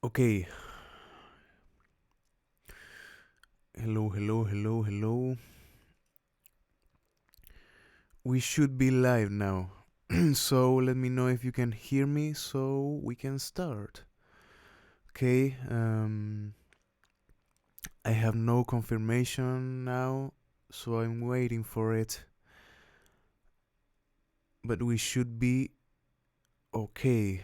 Okay. Hello. We should be live now. So let me know if you can hear me so we can start. Okay. I have no confirmation now, so I'm waiting for it. But we should be okay.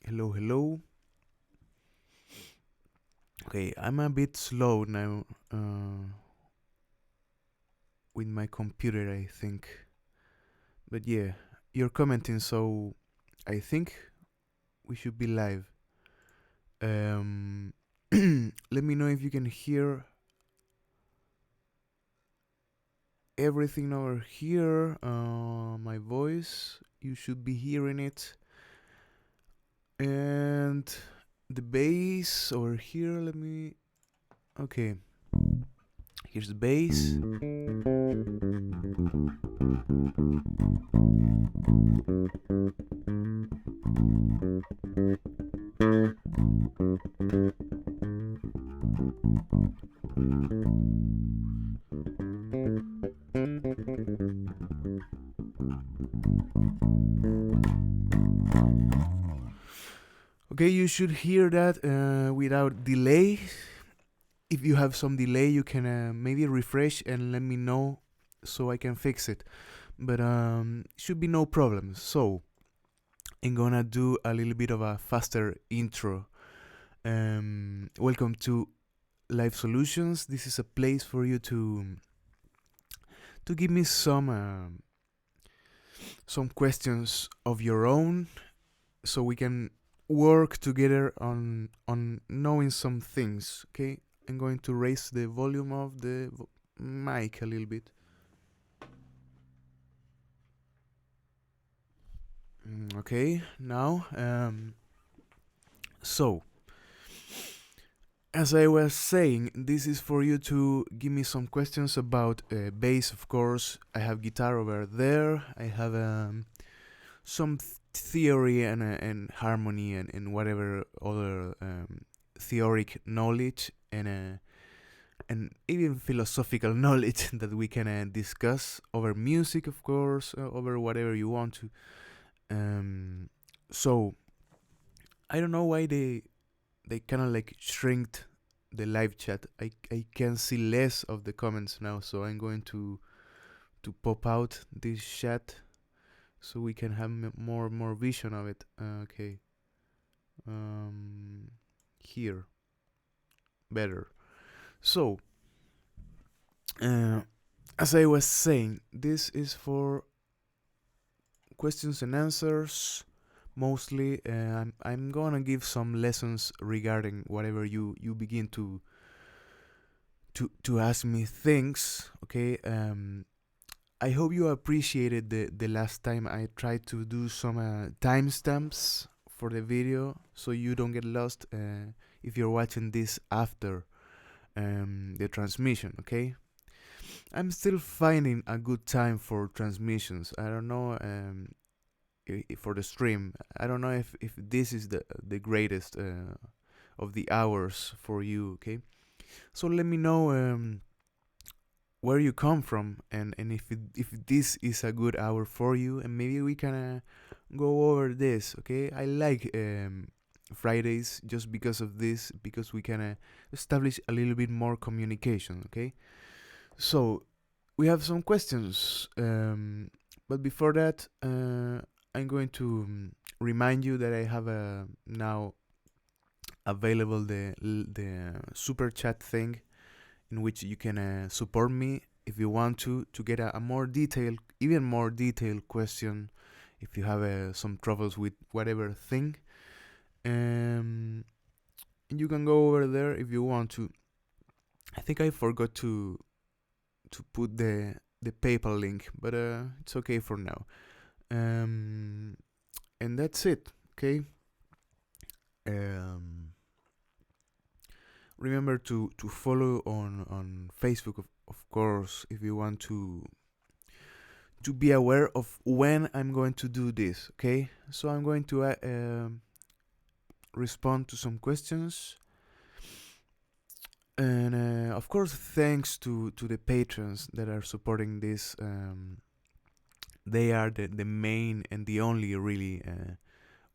Hello. Okay, I'm a bit slow now with my computer, I think. But yeah, you're commenting, so I think we should be live. Um, let me know if you can hear everything over here. My voice, you should be hearing it. And the bass over here, let me. Okay, here's the bass. Okay, you should hear that without delay. If you have some delay, you can maybe refresh and let me know so I can fix it. But should be no problem. So I'm gonna do a little bit of a faster intro. Welcome to Life Solutions. This is a place for you to give me some questions of your own, so we can work together on knowing some things. Okay, I'm going to raise the volume of the mic a little bit. Okay, now so as I was saying, this is for you to give me some questions about bass. Of course, I have guitar over there. I have some theory and harmony and whatever other theoric knowledge and even philosophical knowledge that we can discuss over music, of course, over whatever you want to. So I don't know why they kind of like shrinked the live chat. I can see less of the comments now, so I'm going to pop out this chat so we can have more vision of it. Okay. Here, better. So, as I was saying, this is for questions and answers. Mostly, I'm gonna give some lessons regarding whatever you begin to ask me things. Okay. I hope you appreciated the last time I tried to do some timestamps for the video, so you don't get lost if you're watching this after the transmission. Okay. I'm still finding a good time for transmissions. I don't know for the stream. I don't know if this is the greatest of the hours for you. Okay, so let me know where you come from and if this is a good hour for you, and maybe we can go over this. Okay, I like Fridays just because of this, because we can establish a little bit more communication. Okay, so we have some questions, but before that, I'm going to remind you that I have now available the super chat thing, in which you can support me if you want to get a more detailed, even more detailed question, if you have some troubles with whatever thing. And you can go over there if you want to. I think I forgot to put the PayPal link, but it's okay for now. And that's it. Okay. Remember to follow on Facebook, of course, if you want to be aware of when I'm going to do this. Okay, so I'm going to respond to some questions. And of course, thanks to the patrons that are supporting this. They are the main and the only really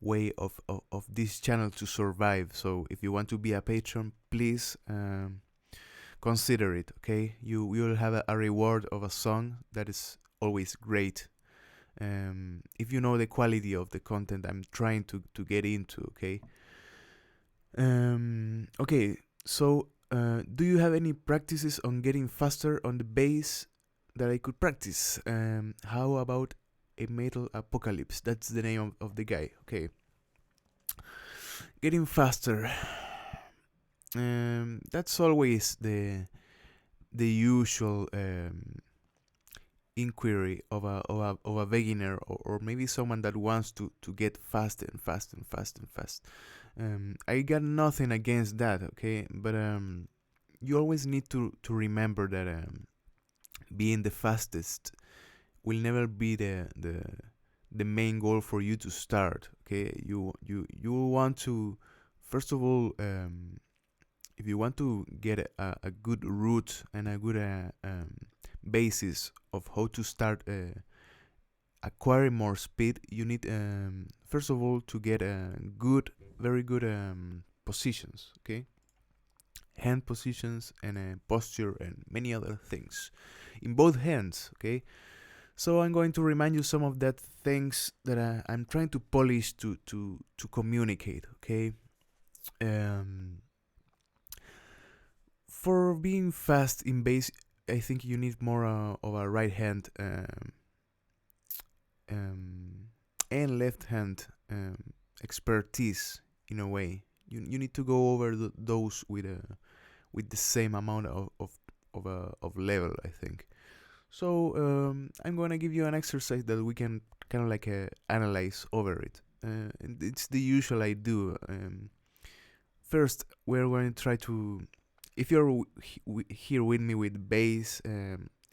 way of this channel to survive. So if you want to be a patron, please consider it, okay? You will have a reward of a song that is always great. If you know the quality of the content I'm trying to get into, okay? Okay, so do you have any practices on getting faster on the bass that I could practice? How about a metal apocalypse? That's the name of the guy. Okay. Getting faster. That's always the usual inquiry of a beginner, or maybe someone that wants to get fast and fast and fast and fast. I got nothing against that, okay? But you always need to remember that being the fastest will never be the main goal for you to start, okay? You want to, first of all, if you want to get a good root and a good basis of how to start acquiring more speed, you need first of all to get very good positions, okay? Hand positions and posture and many other things in both hands, okay? So I'm going to remind you some of that things that I'm trying to polish to communicate, okay? For being fast in bass, I think you need more of a right hand and left hand expertise in a way. You need to go over those with the same amount of level, I think. So I'm gonna give you an exercise that we can kind of like analyze over it. And it's the usual I do. First, we're going to try to. If you're here with me with bass,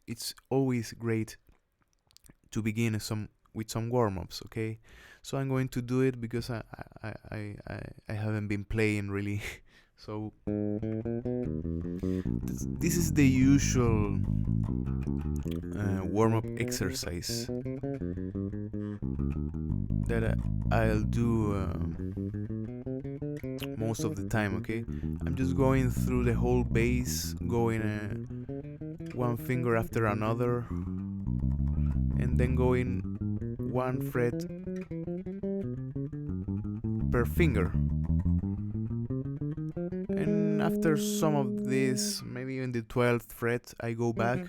it's always great to begin with some warm-ups, okay? So I'm going to do it because I haven't been playing really. So this is the usual warm-up exercise that I'll do most of the time, okay? I'm just going through the whole bass, going one finger after another, and then going one fret per finger. And after some of this, maybe in the 12th fret, I go back,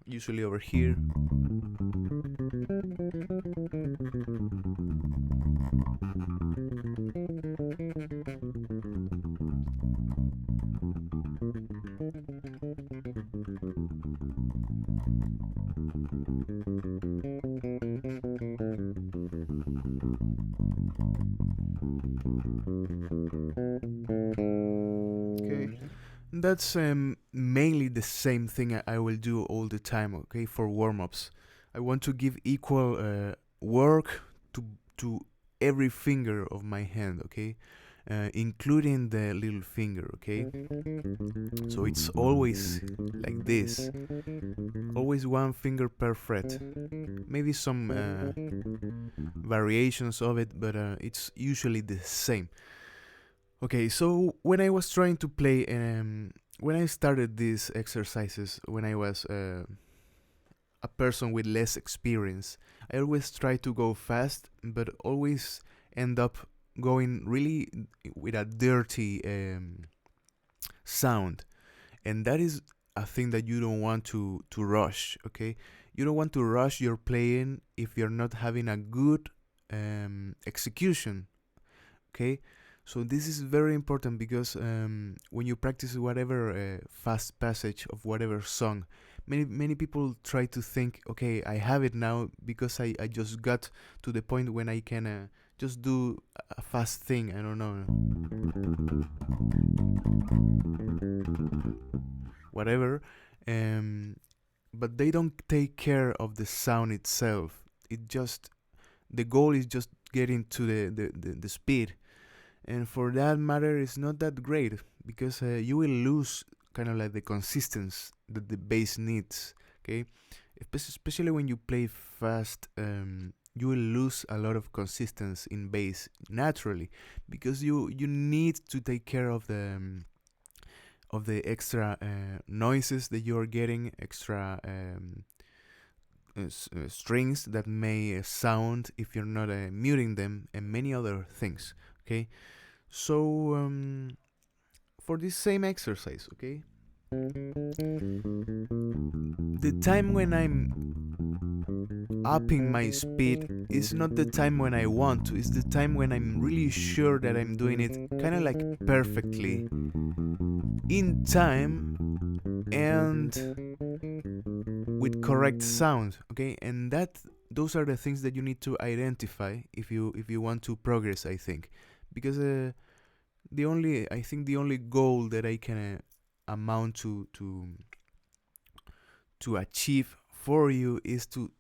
usually over here. That's mainly the same thing I will do all the time, okay, for warm-ups. I want to give equal work to every finger of my hand, okay, including the little finger, okay. So it's always like this, always one finger per fret. Maybe some variations of it, but it's usually the same. Okay, so when I was trying to play, when I started these exercises, when I was a person with less experience, I always try to go fast, but always end up going really with a dirty sound. And that is a thing that you don't want to rush, okay? You don't want to rush your playing if you're not having a good execution, okay? So this is very important because when you practice whatever fast passage of whatever song, many people try to think, okay, I have it now because I just got to the point when I can just do a fast thing. I don't know, whatever, but they don't take care of the sound itself. The goal is just getting to the speed. and for that matter it's not that great, because you will lose kind of like the consistency that the bass needs. Okay, especially when you play fast, you will lose a lot of consistency in bass naturally, because you need to take care of the extra noises that you're getting, extra strings that may sound if you're not muting them, and many other things. Okay, so for this same exercise, okay, the time when I'm upping my speed is not the time when I want to, it's the time when I'm really sure that I'm doing it kind of like perfectly in time and with correct sound. Okay, and those are the things that you need to identify if you want to progress, I think, because the only goal that I can amount to achieve for you is to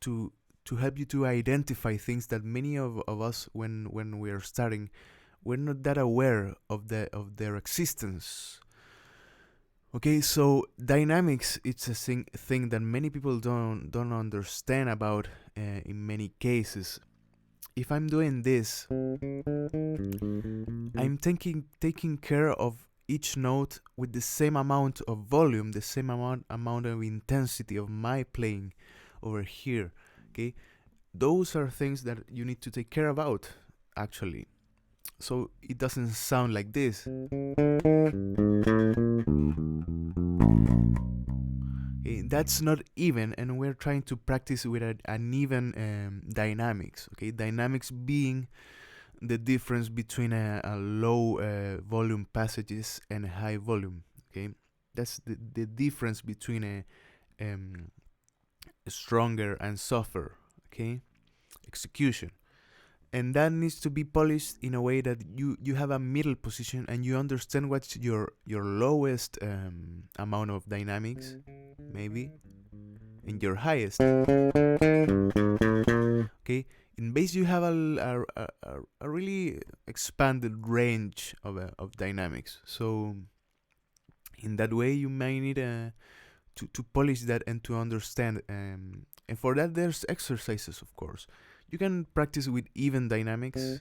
help you to identify things that many of us, when we are starting, we're not that aware of their existence. Okay, so dynamics, it's a thing that many people don't understand about in many cases. If I'm doing this, I'm taking care of each note with the same amount of volume, the same amount of intensity of my playing over here. Okay, those are things that you need to take care about, actually, so it doesn't sound like this. Okay, that's not even, and we're trying to practice with an even dynamics. Okay, dynamics being the difference between a low volume passages and high volume. Okay, that's the difference between a stronger and softer, okay, execution. And that needs to be polished in a way that you have a middle position and you understand what's your lowest amount of dynamics, maybe, and your highest. Okay, in bass you have a really expanded range of dynamics, so in that way you may need to polish that and to understand, and for that there's exercises, of course. You can practice with even dynamics.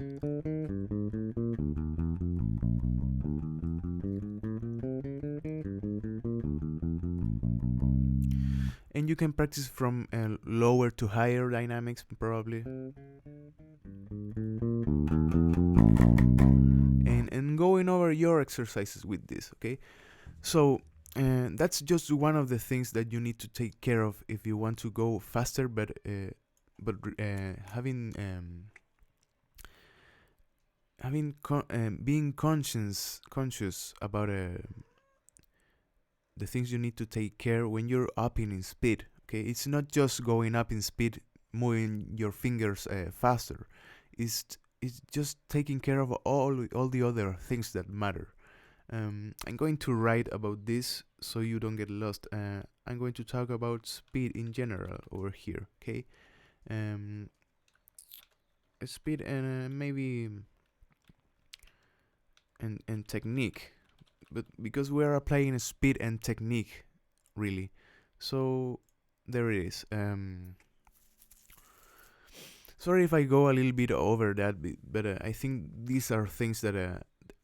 And you can practice from lower to higher dynamics, probably. And going over your exercises with this, okay? So that's just one of the things that you need to take care of if you want to go faster, but being conscious about the things you need to take care when you're upping in speed. Okay, it's not just going up in speed, moving your fingers faster. It's just taking care of all the other things that matter. I'm going to write about this so you don't get lost. I'm going to talk about speed in general over here. Okay, speed and maybe and technique, but because we are applying speed and technique, really. So there it is. Sorry if I go a little bit over that, but I think these are things that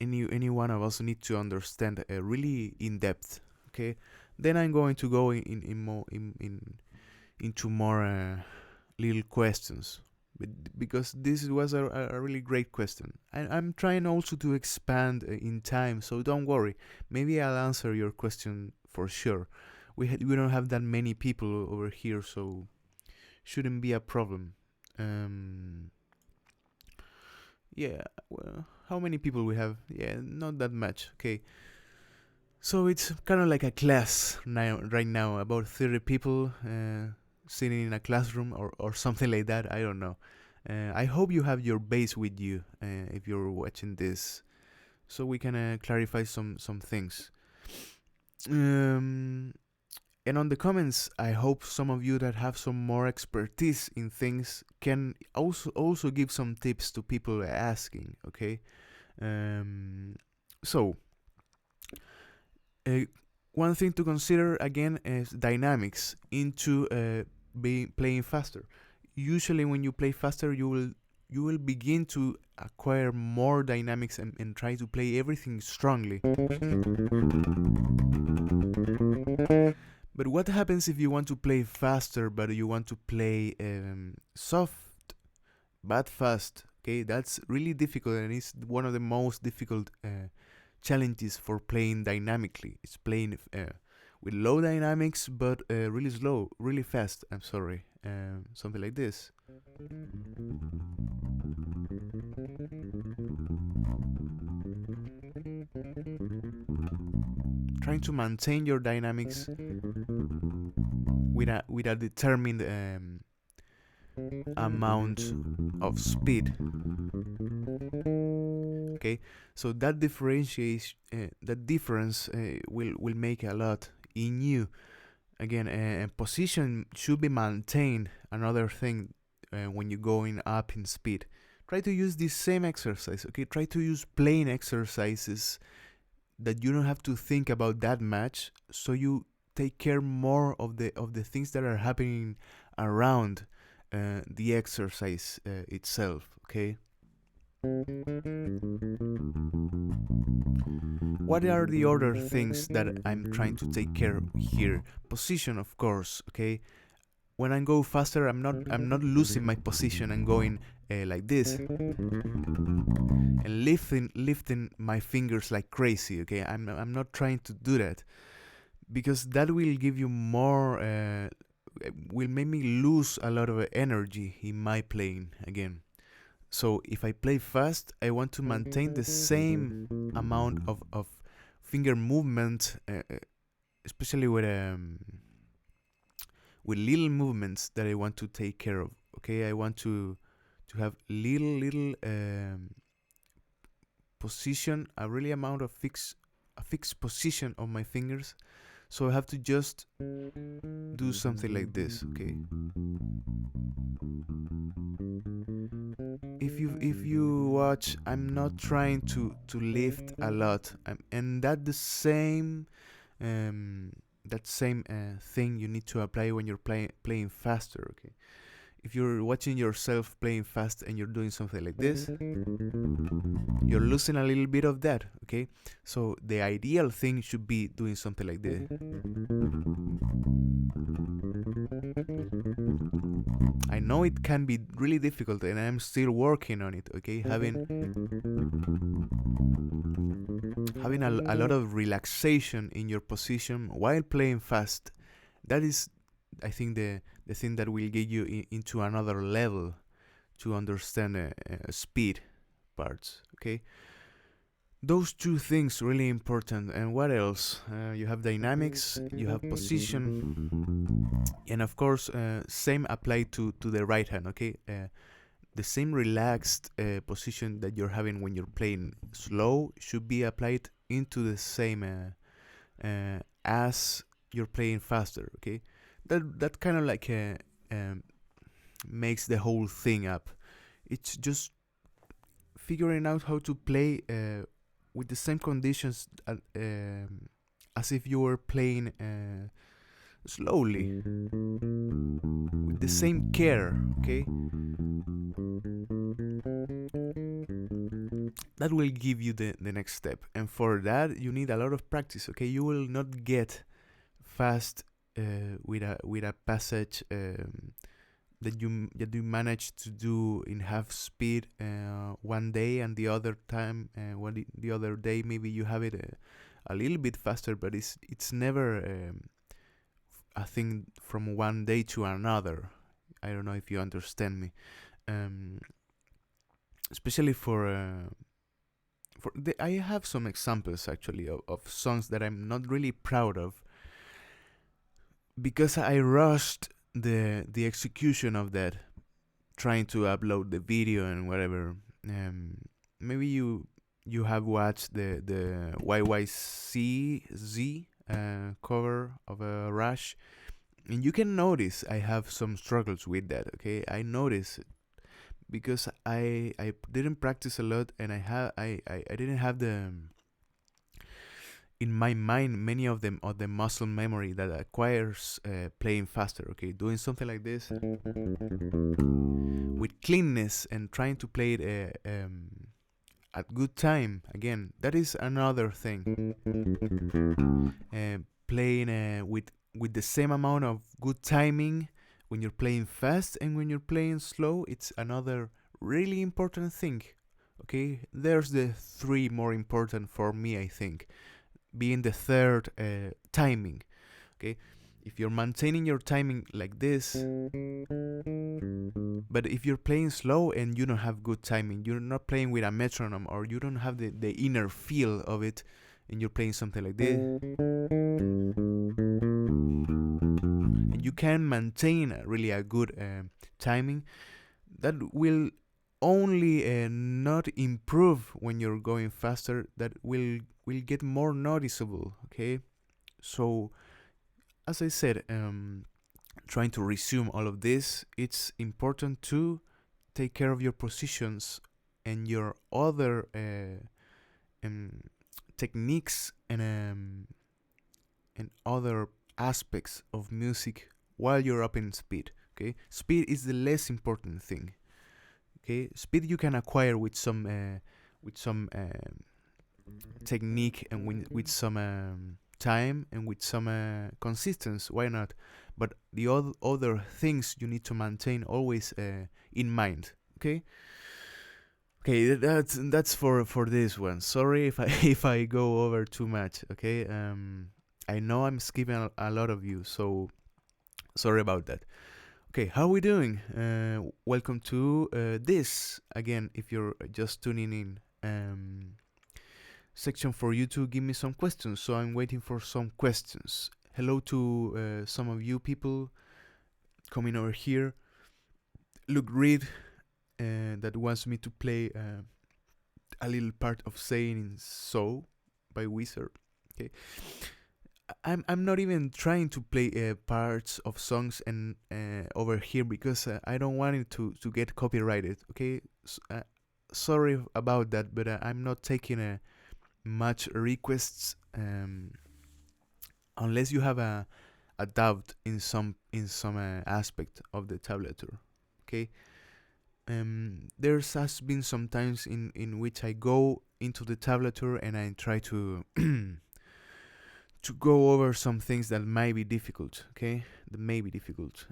any one of us need to understand really in depth. Okay, then I'm going to go into more little questions, because this was a really great question. I'm trying also to expand in time, so don't worry. Maybe I'll answer your question for sure. We don't have that many people over here, so shouldn't be a problem. Yeah, well, how many people we have? Yeah, not that much. Okay, so it's kind of like a class right now, about 30 people sitting in a classroom or something like that. I don't know. I hope you have your bass with you if you're watching this, so we can clarify some things. And on the comments, I hope some of you that have some more expertise in things can also give some tips to people asking. Okay, So one thing to consider again is dynamics into playing faster. Usually when you play faster, you will begin to acquire more dynamics and try to play everything strongly. But what happens if you want to play faster, but you want to play soft but fast? Okay, that's really difficult, and it's one of the most difficult challenges for playing dynamically. It's playing with low dynamics, but really slow, really fast. I'm sorry, something like this. Trying to maintain your dynamics with a determined amount of speed. Okay, so that difference will make a lot in you. Again, position should be maintained. Another thing when you're going up in speed, try to use this same exercise. Okay, try to use plain exercises that you don't have to think about that much, so you take care more of the things that are happening around the exercise itself. Okay. What are the other things that I'm trying to take care of here? Position, of course. Okay. When I go faster, I'm not losing my position and going like this and lifting my fingers like crazy. Okay, I'm not trying to do that, because that will give you more will make me lose a lot of energy in my playing again. So if I play fast, I want to maintain the same amount of finger movement, especially with little movements that I want to take care of. Okay, I want to have little position, a really amount of a fixed position of my fingers. So I have to just do something like this. Okay. If you watch, I'm not trying to lift a lot, and that the same thing you need to apply when you're playing faster. Okay, if you're watching yourself playing fast and you're doing something like this, you're losing a little bit of that. Okay, so the ideal thing should be doing something like this. I know it can be really difficult, and I'm still working on it. Okay, having a lot of relaxation in your position while playing fast, that is, I think, the thing that will get you into another level to understand speed parts. Okay, those two things really important. And what else? You have dynamics, you have position, and of course same apply to the right hand. Okay, the same relaxed position that you're having when you're playing slow should be applied into the same as you're playing faster. Okay, that kind of like makes the whole thing up. It's just figuring out how to play with the same conditions as if you were playing slowly, with the same care. Okay, that will give you the next step, and for that you need a lot of practice. Okay, you will not get fast with a passage that you manage to do in half speed one day, and the other time the other day maybe you have it a little bit faster, but it's never a thing from one day to another. I don't know if you understand me. Especially I have some examples actually of songs that I'm not really proud of, because I rushed the execution of that, trying to upload the video and whatever. Maybe you have watched the YYCZ cover of a Rush, and you can notice I have some struggles with that. Okay, I notice it because I didn't practice a lot, and I didn't have the in my mind many of them of the muscle memory that acquires playing faster. Okay, doing something like this with cleanness and trying to play it at good time. Again, that is another thing. Playing with the same amount of good timing when you're playing fast and when you're playing slow, it's another really important thing. Okay, there's the three more important for me, I think, being the third, timing. Okay, if you're maintaining your timing like this, but if you're playing slow and you don't have good timing, you're not playing with a metronome, or you don't have the inner feel of it, and you're playing something like this, and you can maintain really a good timing, that will only not improve when you're going faster. That will get more noticeable. Okay, so as I said, trying to resume all of this, it's important to take care of your positions and your other techniques and other aspects of music while you're up in speed. Okay, speed is the less important thing. Okay, speed you can acquire with some technique and with some time and with some consistency. Why not? But the other things you need to maintain always in mind. Okay. Okay, that's for this one. Sorry if I if I go over too much. Okay. I know I'm skipping a lot of you, so sorry about that. Okay, how are we doing? Welcome to this again. If you're just tuning in, section for you to give me some questions. So I'm waiting for some questions. Hello to some of you people coming over here. Look, Reed, that wants me to play a little part of Saying So by Wizard. Okay, I'm not even trying to play parts of songs and over here because I don't want it to get copyrighted. Okay, sorry about that, but I'm not taking much requests unless you have a doubt in some aspect of the tablature. Okay, there has been some times in which I go into the tablature and I try to to go over some things that might be difficult. Okay, that may be difficult.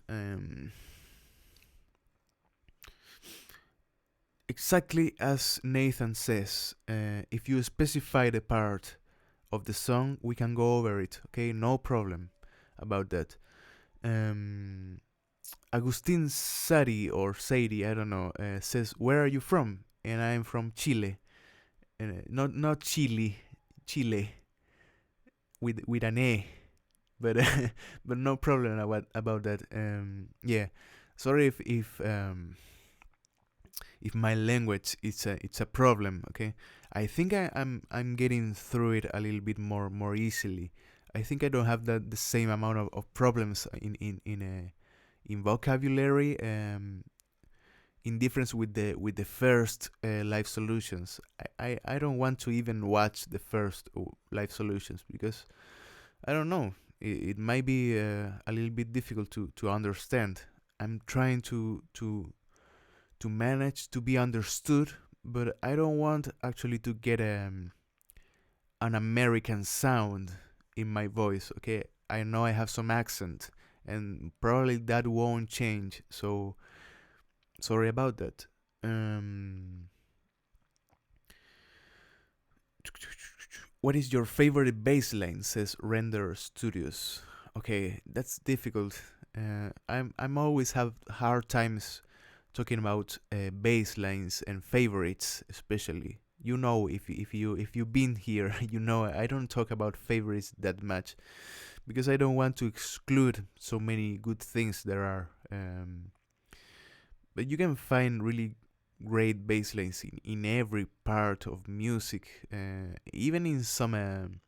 Exactly as Nathan says, if you specify the part of the song, we can go over it. Okay, no problem about that. Agustin Sari or Sadie, I don't know, says, "Where are you from?" And I'm from Chile, not Chile, Chile with an A, but but no problem about that. Yeah, sorry if my language it's a problem. Okay, I think I'm getting through it a little bit more easily. I think I don't have the same amount of problems in vocabulary, in difference with the first live solutions. I don't want to even watch the first live solutions because I don't know, it might be a little bit difficult to understand. I'm trying to manage to be understood, but I don't want actually to get an American sound in my voice. Okay, I know I have some accent, and probably that won't change. So sorry about that. What is your favorite bass line? Says Render Studios. Okay, that's difficult. I'm always have hard times talking about bass lines and favorites, especially. You know, if you've been here, you know I don't talk about favorites that much because I don't want to exclude so many good things there are. But you can find really great bass lines in every part of music, even in some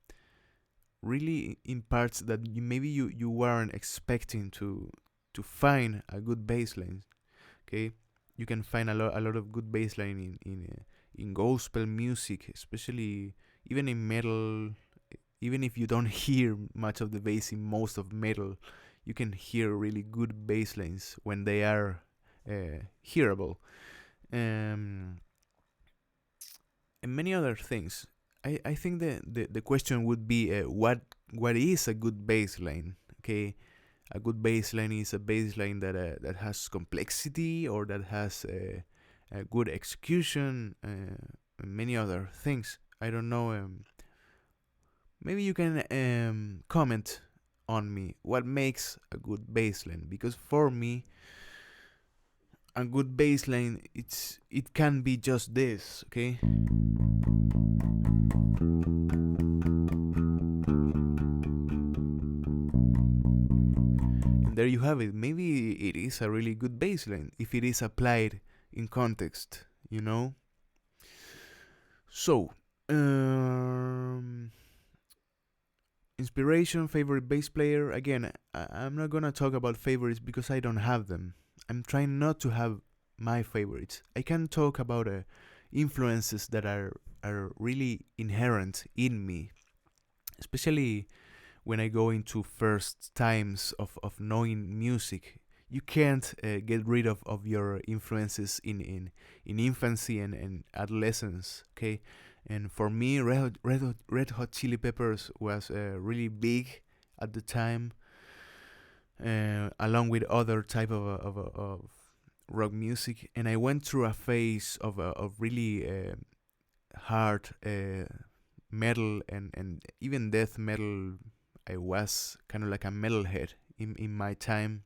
really in parts that maybe you weren't expecting to find a good bass line. Okay, you can find a lot of good bass line in gospel music, especially even in metal. Even if you don't hear much of the bass in most of metal, you can hear really good bass lines when they are hearable. Um, and many other things. I think the question would be what is a good bass line? Okay, a good bass line is a bass line that has complexity, or that has a good execution, and many other things. I don't know. Maybe you can comment on me what makes a good baseline, because for me a good baseline, it can be just this, okay? And there you have it. Maybe it is a really good baseline if it is applied in context, you know? So, inspiration, favorite bass player. Again, I'm not gonna talk about favorites because I don't have them. I'm trying not to have my favorites. I can talk about influences that are really inherent in me, especially when I go into first times of knowing music. You can't get rid of your influences in infancy and adolescence, okay? And for me, Red Hot Chili Peppers was really big at the time, along with other type of rock music. And I went through a phase of really hard metal and even death metal. I was kind of like a metalhead in my time,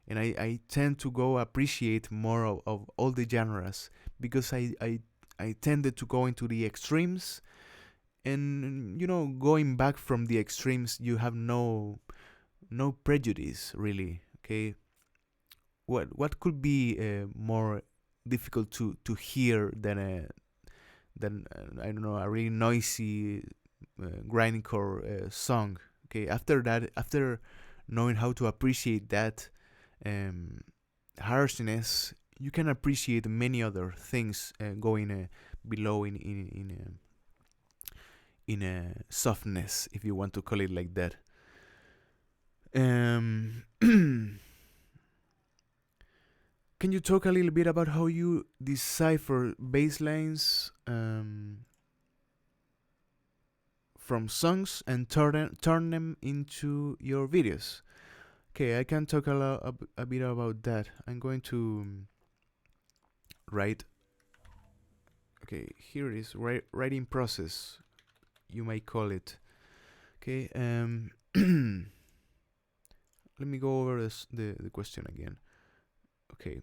and I tend to go appreciate more of all the genres, because I tended to go into the extremes, and going back from the extremes, you have no prejudice really. Okay, what could be more difficult to hear than I don't know, a really noisy grindcore song. Okay, after that, after knowing how to appreciate that harshness, you can appreciate many other things going below in a softness, if you want to call it like that. Can you talk a little bit about how you decipher bass lines from songs and turn them into your videos? Okay, I can talk a bit about that. I'm going to write. Okay, here it is, writing process, you might call it. Okay, let me go over the question again. Okay,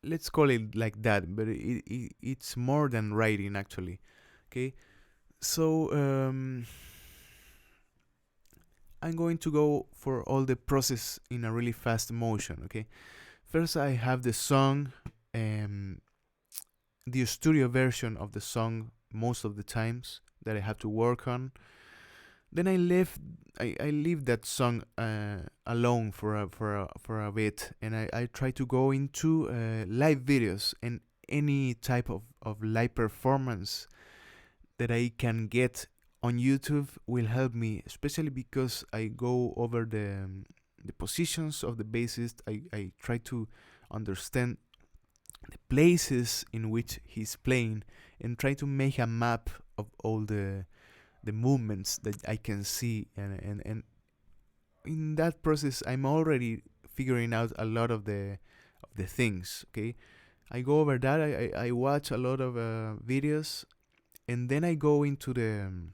let's call it like that, but it's more than writing actually. Okay, so I'm going to go for all the process in a really fast motion. Okay, first I have the song, the studio version of the song most of the times that I have to work on. Then I leave that song alone for a bit, and I try to go into live videos and any type of live performance that I can get on YouTube will help me, especially because I go over the positions of the bassist. I try to understand the places in which he's playing and try to make a map of all the movements that I can see, and in that process I'm already figuring out a lot of the things. Okay, I go over that. I watch a lot of videos, and then I go into the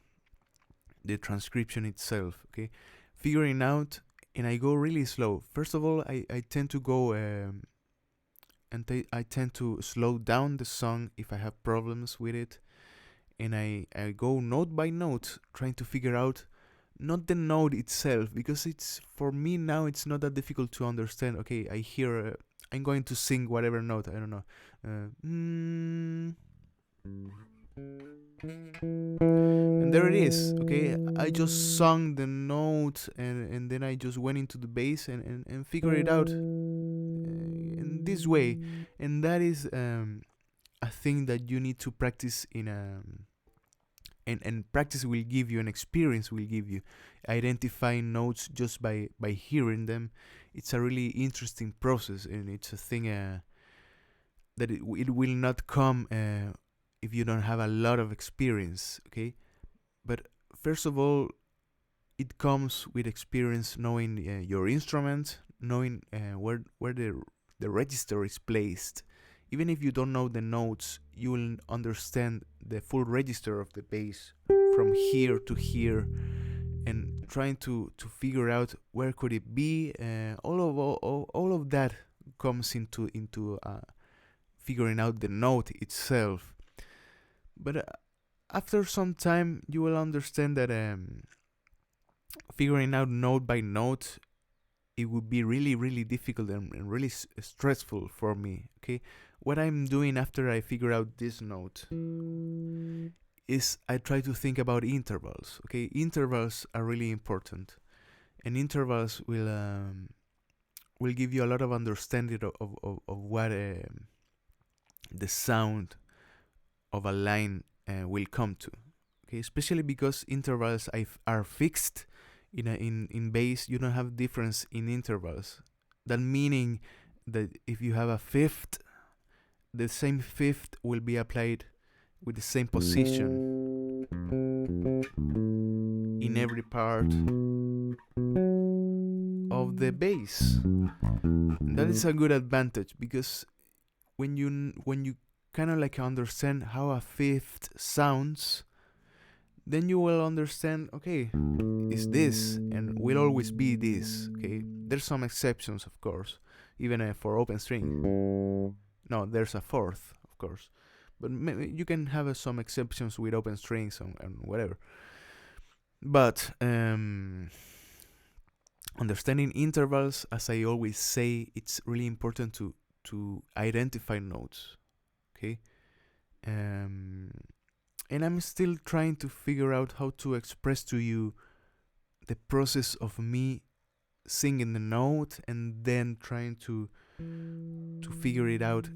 transcription itself. Okay, figuring out, and I go really slow. First of all, I tend to go I tend to slow down the song if I have problems with it, and I go note by note, trying to figure out not the note itself, because it's, for me now, it's not that difficult to understand. Okay, I hear I'm going to sing whatever note, I don't know, and there it is. Okay, I just sung the note, and then I just went into the bass and figured it out. this way, and that is a thing that you need to practice in a and practice will give you, an experience will give you, identifying notes just by hearing them. It's a really interesting process, and it's a thing that it will not come if you don't have a lot of experience, okay? But first of all, it comes with experience, knowing your instrument, knowing where the register is placed. Even if you don't know the notes, you will understand the full register of the bass from here to here, and trying to figure out where could it be. All of that comes into figuring out the note itself. But after some time, you will understand that figuring out note by note, it would be really, really difficult and really stressful for me. Okay, what I'm doing after I figure out this note is I try to think about intervals. Okay, intervals are really important, and intervals will give you a lot of understanding of what the sound of a line will come to. Okay, especially because intervals are fixed. In bass, you don't have difference in intervals. That meaning that if you have a fifth, the same fifth will be applied with the same position in every part of the bass. And that is a good advantage, because when you kind of like understand how a fifth sounds, then you will understand, okay, is this and will always be this. Okay, there's some exceptions, of course, even for open string. No, there's a fourth, of course, but you can have some exceptions with open strings and whatever. But understanding intervals, as I always say, it's really important to identify notes. Okay, and I'm still trying to figure out how to express to you the process of me singing the note and then trying to figure it out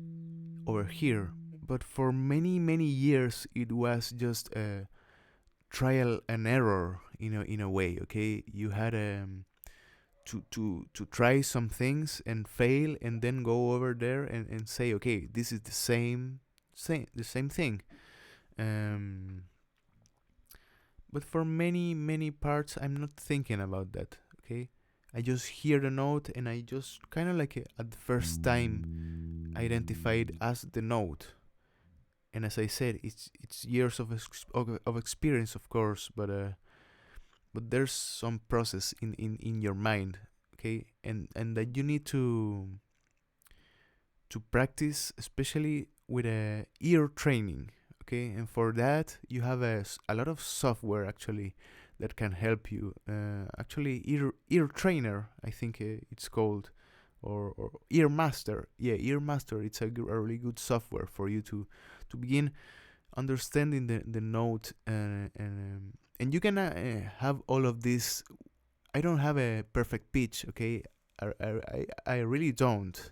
over here. But for many years it was just a trial and error, in a way. Okay, you had to try some things and fail, and then go over there and say, okay, this is the same thing. But for many parts, I'm not thinking about that. Okay, I just hear the note, and I just kind of like at the first time identify it as the note. And as I said, it's years of experience, of course, but there's some process in your mind, okay, and that you need to practice, especially with ear training. Okay, and for that you have a lot of software actually that can help you. Actually, ear trainer, I think it's called, or ear master. Yeah, ear master. It's a really good software for you to begin understanding the note, and you can have all of this. I don't have a perfect pitch. Okay, I really don't.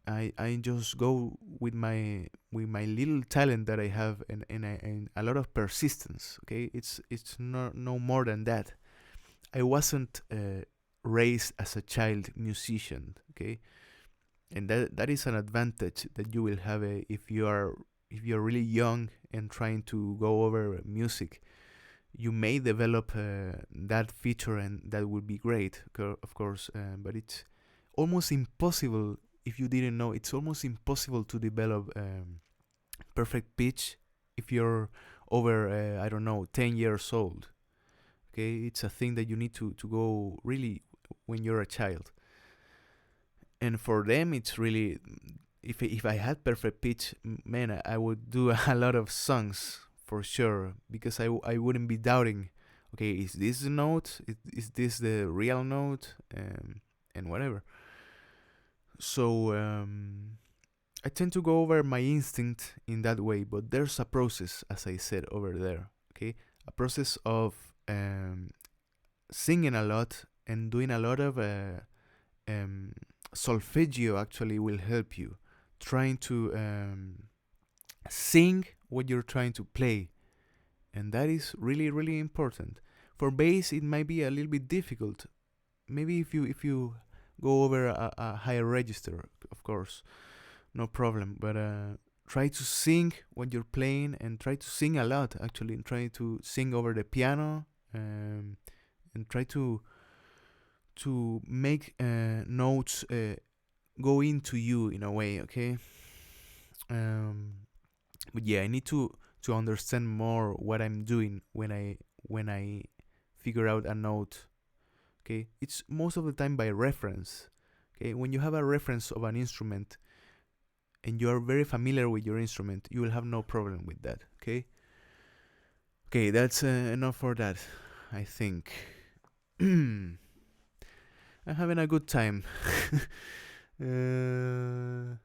I just go with my little talent that I have, and a lot of persistence. Okay, it's no more than that. I wasn't raised as a child musician. Okay, and that is an advantage that you will have if you're really young and trying to go over music. You may develop that feature, and that would be great, of course. But it's almost impossible. If you didn't know, it's almost impossible to develop perfect pitch if you're over, I don't know, 10 years old. Okay, it's a thing that you need to go really when you're a child. And for them, it's really, if I had perfect pitch, man, I would do a lot of songs for sure, because I wouldn't be doubting, okay, is this the note? Is this the real note? And whatever. So I tend to go over my instinct in that way, but there's a process, as I said over there. Okay, a process of singing a lot and doing a lot of solfeggio actually will help you trying to sing what you're trying to play, and that is really really important. For bass, it might be a little bit difficult. Maybe if you go over a higher register, of course, no problem. But try to sing what you're playing, and try to sing a lot. Actually, and try to sing over the piano, and try to make notes go into you in a way. Okay. But yeah, I need to understand more what I'm doing when I figure out a note. Okay, it's most of the time by reference. Okay, when you have a reference of an instrument and you are very familiar with your instrument, you will have no problem with that. Okay. Okay, that's enough for that, I think. I'm having a good time. Do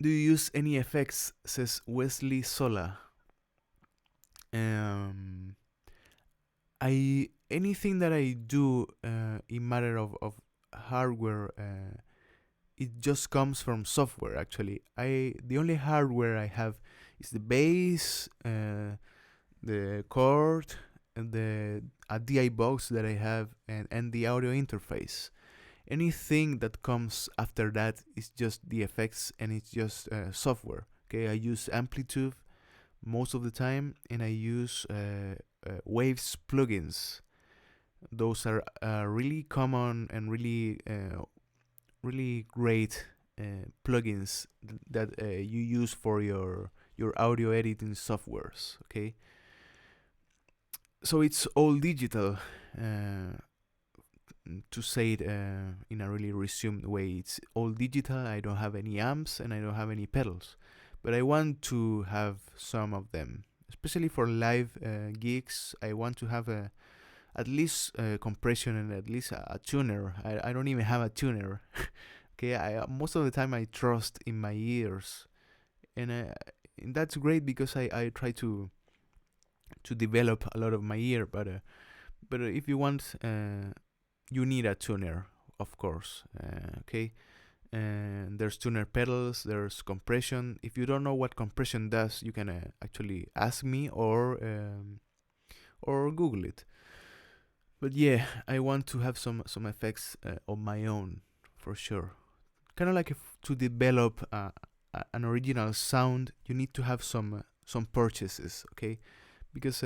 you use any effects? Says Wesley Sola. I anything that I do in matter of hardware, it just comes from software. Actually, the only hardware I have is the bass, the chord, and the a DI box that I have, and the audio interface. Anything that comes after that is just the effects, and it's just software. Okay, I use Amplitude most of the time, and I use Waves plugins. Those are really common and really great plugins that you use for your audio editing softwares. Okay, so it's all digital. To say it in a really resumed way, it's all digital. I don't have any amps and I don't have any pedals, but I want to have some of them, especially for live gigs. I want to have at least compression and at least a tuner. I don't even have a tuner. Okay, most of the time I trust in my ears, and that's great because I try to develop a lot of my ear. But if you want, you need a tuner, of course. Okay, and there's tuner pedals, there's compression. If you don't know what compression does, you can actually ask me or Google it. But yeah, I want to have some effects of my own, for sure. Kind of like to develop an original sound, you need to have some purchases. Okay, because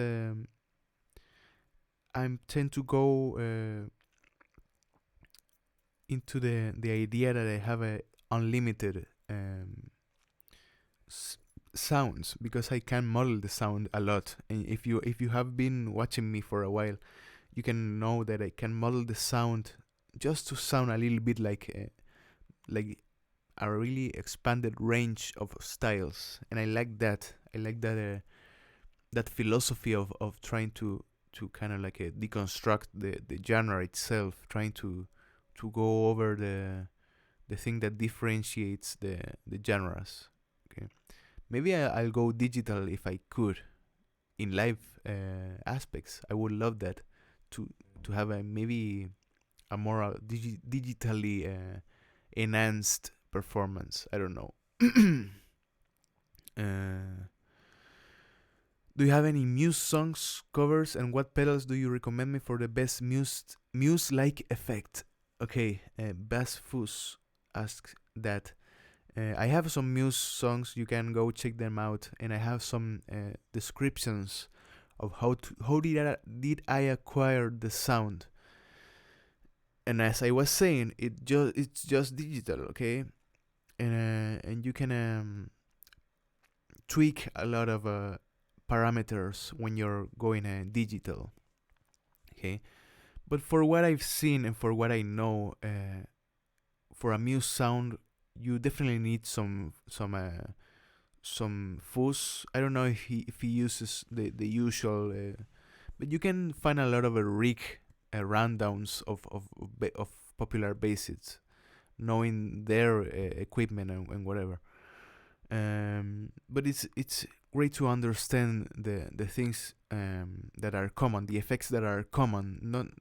I tend to go into the idea that I have a unlimited sounds, because I can model the sound a lot. And if you have been watching me for a while, you can know that I can model the sound just to sound a little bit like a really expanded range of styles, and I like that. I like that philosophy of trying to kind of like deconstruct the genre itself, trying to go over the thing that differentiates the genres. Okay, maybe I'll go digital if I could in live aspects. I would love that to have maybe a more digitally enhanced performance. I don't know. Do you have any Muse songs covers, and what pedals do you recommend me for the best Muse like effect? Okay, Bass Fus asks that. I have some Muse songs. You can go check them out, and I have some descriptions of how did I acquire the sound. And as I was saying, it's just digital, okay, and you can tweak a lot of parameters when you're going digital, okay. But for what I've seen and for what I know, for a Muse sound, you definitely need some fuzz. I don't know if he uses the usual, but you can find a lot of rig rundowns of popular basses, knowing their equipment and whatever. But it's great to understand the things that are common, the effects that are common.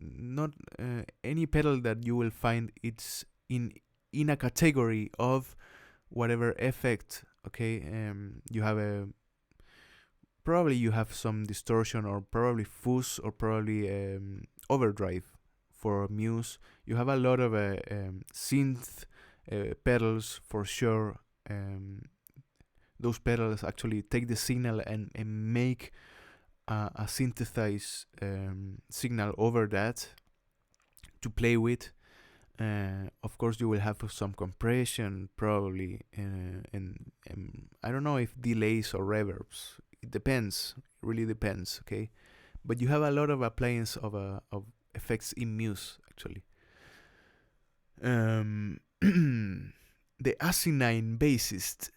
not any pedal that you will find it's in a category of whatever effect. Okay, you have a probably you have some distortion or probably fuzz or probably overdrive for Muse. You have a lot of synth pedals for sure. Those pedals actually take the signal and make a synthesized signal over that to play with. Of course, you will have some compression probably, and I don't know if delays or reverbs. It depends. It really depends. Okay, but you have a lot of appliance of effects in Muse actually. The asinine bassist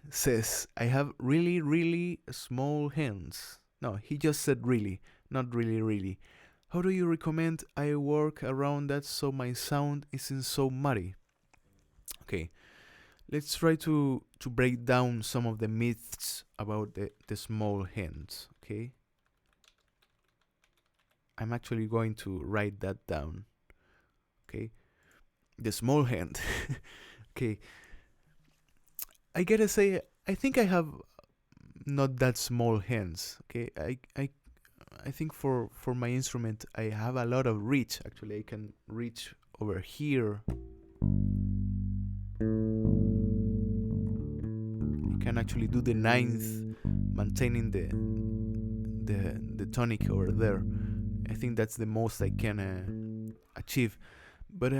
says, I have really, really small hands. No, he just said really, not really, really. How do you recommend I work around that so my sound isn't so muddy? Okay, let's try to break down some of the myths about the small hands, okay? I'm actually going to write that down, okay? The small hand. Okay, I gotta say, I think I have not that small hands. Okay, I think for my instrument I have a lot of reach. Actually, I can reach over here. I can actually do the ninth, maintaining the tonic over there. I think that's the most I can achieve. But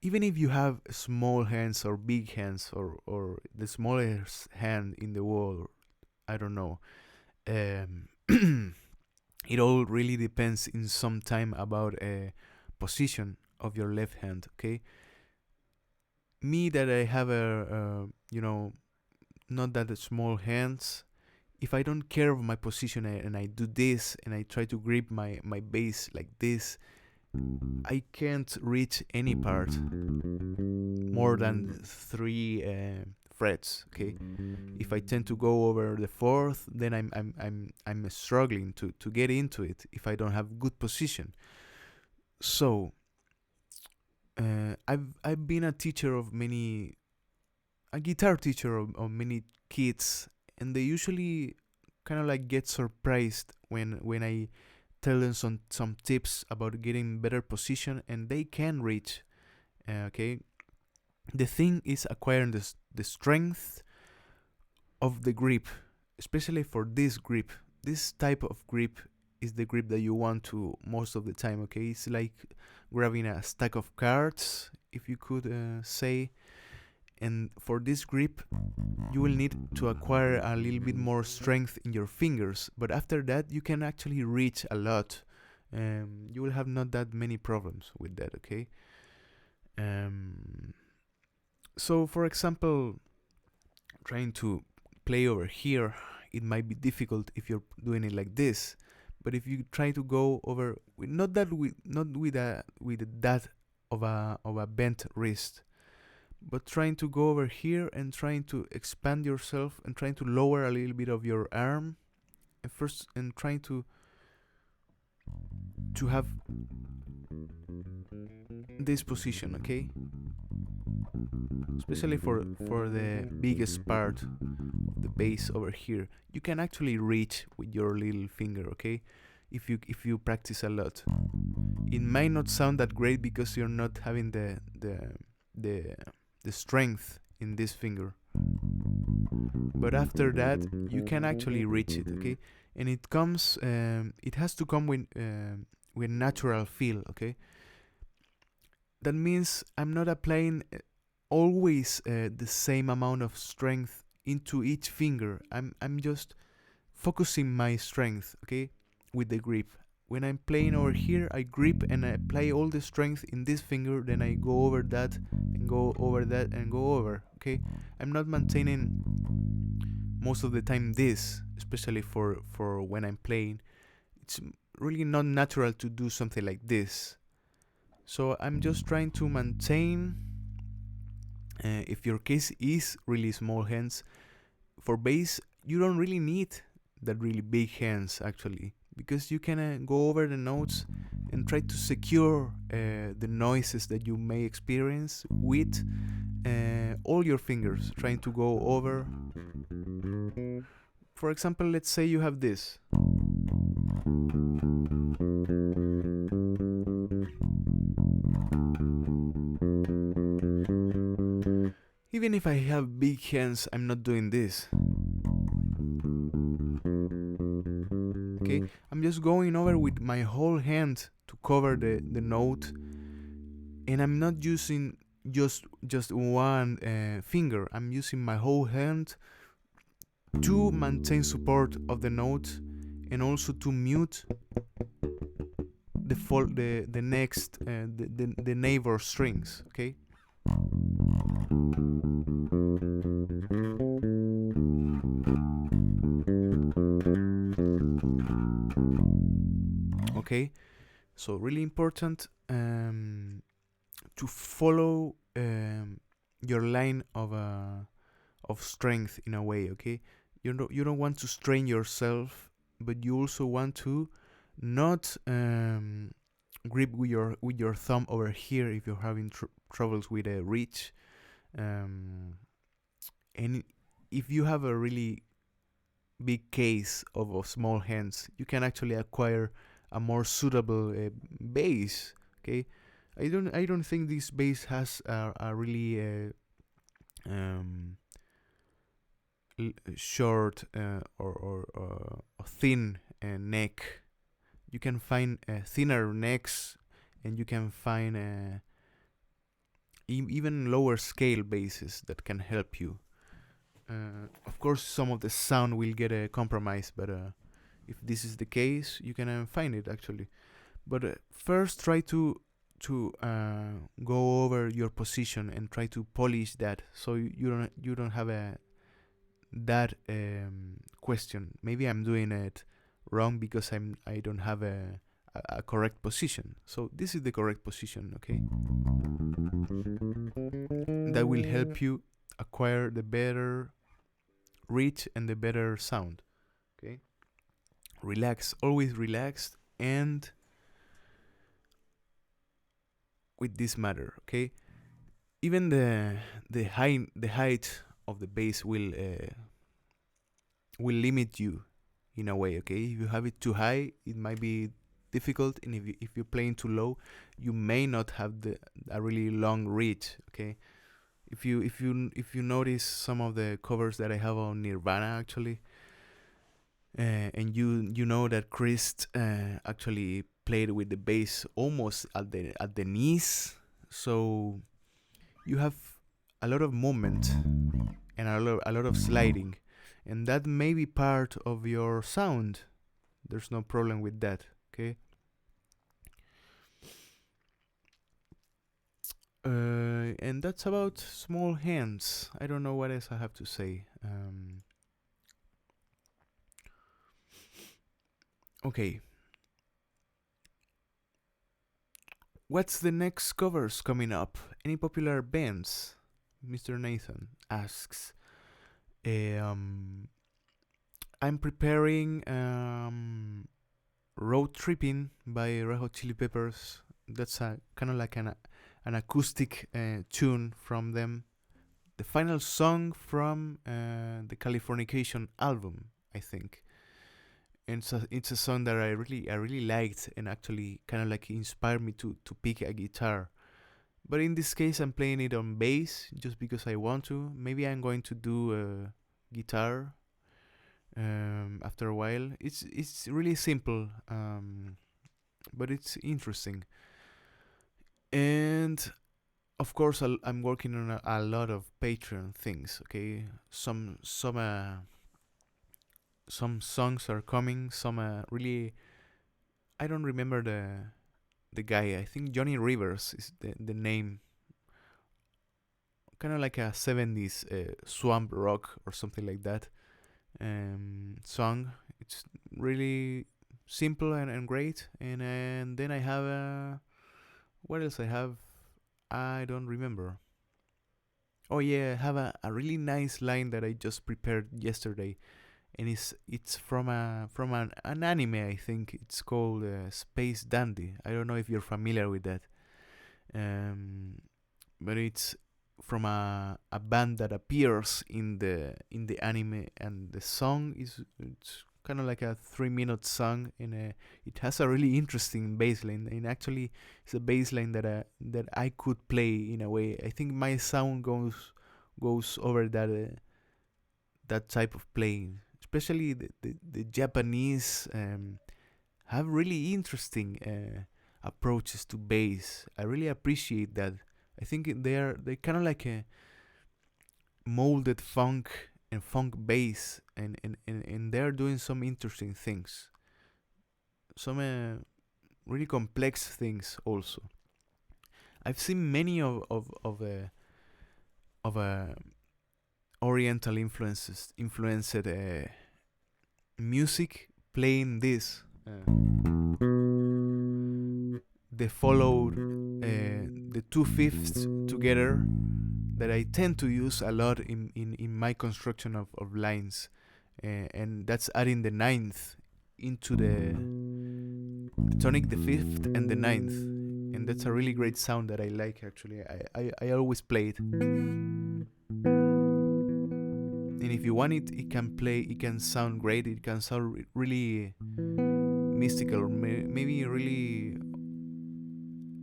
even if you have small hands or big hands or the smallest hand in the world, I don't know. It all really depends in some time about a position of your left hand. Okay. Me that I have not that small hands. If I don't care of my position and I do this and I try to grip my bass like this, I can't reach any part more than 3 frets. Okay, if I tend to go over the fourth, then I'm struggling to get into it if I don't have good position. So I've been a teacher of a guitar teacher of many kids, and they usually kind of like get surprised when I tell them some tips about getting better position, and they can reach. Okay, the thing is acquiring the strength of the grip, especially for this grip. This type of grip is the grip that you want to most of the time. Okay, it's like grabbing a stack of cards, if you could say. And for this grip, you will need to acquire a little bit more strength in your fingers. But after that, you can actually reach a lot. You will have not that many problems with that, okay? So, for example, trying to play over here, it might be difficult if you're doing it like this. But if you try to go over, not with that of a bent wrist, but trying to go over here and trying to expand yourself and trying to lower a little bit of your arm, and trying to have this position, okay? Especially for the biggest part of the bass over here, you can actually reach with your little finger, okay? If you practice a lot, it might not sound that great because you're not having the strength in this finger, but after that you can actually reach it, okay? And it has to come with natural feel, okay? That means I'm not applying always the same amount of strength into each finger. I'm just focusing my strength, okay, with the grip. When I'm playing over here, I grip and I apply all the strength in this finger, then I go over that and go over that and go over, okay? I'm not maintaining most of the time this, especially for when I'm playing. It's really not natural to do something like this. So I'm just trying to maintain, if your case is really small hands, for bass, you don't really need that really big hands actually, because you can go over the notes and try to secure the noises that you may experience with all your fingers, trying to go over. For example, let's say you have this. Even if I have big hands, I'm not doing this. Okay, I'm just going over with my whole hand to cover the note, and I'm not using just one finger. I'm using my whole hand to maintain support of the note, and also to mute the next the neighbor strings. Okay. Okay, so really important to follow your line of strength in a way. Okay, you don't want to strain yourself, but you also want to not grip with your thumb over here if you're having troubles with a reach, and if you have a really big case of small hands, you can actually acquire a more suitable bass. Okay, I don't think this bass has a really short or thin neck. You can find thinner necks, and you can find even lower scale basses that can help you. Of course, some of the sound will get compromised, but if this is the case, you can find it actually. But first, try to go over your position and try to polish that, so you don't have that question. Maybe I'm doing it wrong because I don't have a correct position. So this is the correct position. Okay, that will help you acquire the better reach and the better sound. Okay, relax, always relaxed, and with this matter. Okay, even the height of the bass will limit you in a way. Okay, if you have it too high, it might be difficult, and if you're playing too low, you may not have a really long reach. Okay, if you notice some of the covers that I have on Nirvana actually, and you know that Chris actually played with the bass almost at the knees, so you have a lot of movement and a lot of sliding, and that may be part of your sound. There's no problem with that. Okay. And that's about small hands. I don't know what else I have to say. Okay. What's the next covers coming up? Any popular bands? Mr. Nathan asks. I'm preparing Road Tripping by Red Hot Chili Peppers. That's a kind of like an acoustic tune from them. The final song from the Californication album, I think. And it's a song that I really liked, and actually kind of like inspired me to pick a guitar. But in this case, I'm playing it on bass just because I want to. Maybe I'm going to do guitar after a while. It's really simple, but it's interesting. And of course, I'm working on a lot of Patreon things. Okay, some songs are coming. Some really, I don't remember the guy. I think Johnny Rivers is the name. Kind of like a 70s swamp rock or something like that song. It's really simple and great. And then I have what else I have? I don't remember. Oh yeah, I have a really nice line that I just prepared yesterday. and it's from an anime. I think it's called Space Dandy. I don't know if you're familiar with that, but it's from a band that appears in the anime, and the song it's kind of like a 3 minute song, and it has a really interesting bass line, and actually it's a bass line that I could play in a way. I think my sound goes over that type of playing, especially the Japanese have really interesting approaches to bass. I really appreciate that. I think they're kind of like a molded funk and funk bass, and they're doing some interesting things, some really complex things also. I've seen many of Oriental influenced music playing this. They followed the 2/5 together that I tend to use a lot in my construction of lines, and that's adding the ninth into the tonic, the fifth, and the ninth, and that's a really great sound that I like. Actually, I always play it, and if you want it, it can sound great. It can sound really mystical, or maybe really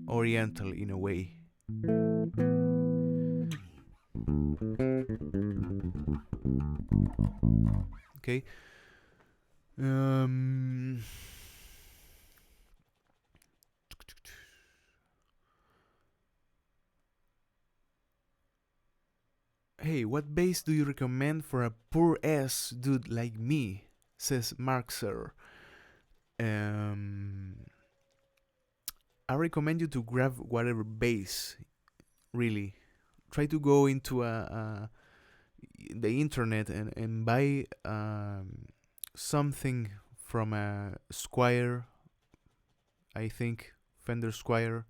oriental in a way. Okay. Hey, what bass do you recommend for a poor ass dude like me? Says Mark Sir. I recommend you to grab whatever bass. Really, try to go into the internet and buy something from a Squire. I think Fender Squire.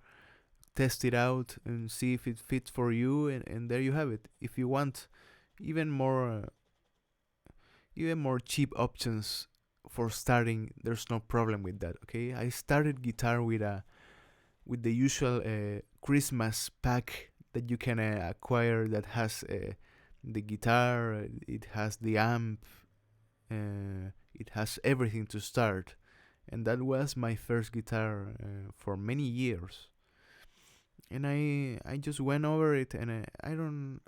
Test it out and see if it fits for you, and there you have it. If you want even more cheap options for starting, there's no problem with that. Okay, I started guitar with the usual Christmas pack that you can acquire, that has the guitar, it has the amp, it has everything to start, and that was my first guitar for many years. And I just went over it, and I don't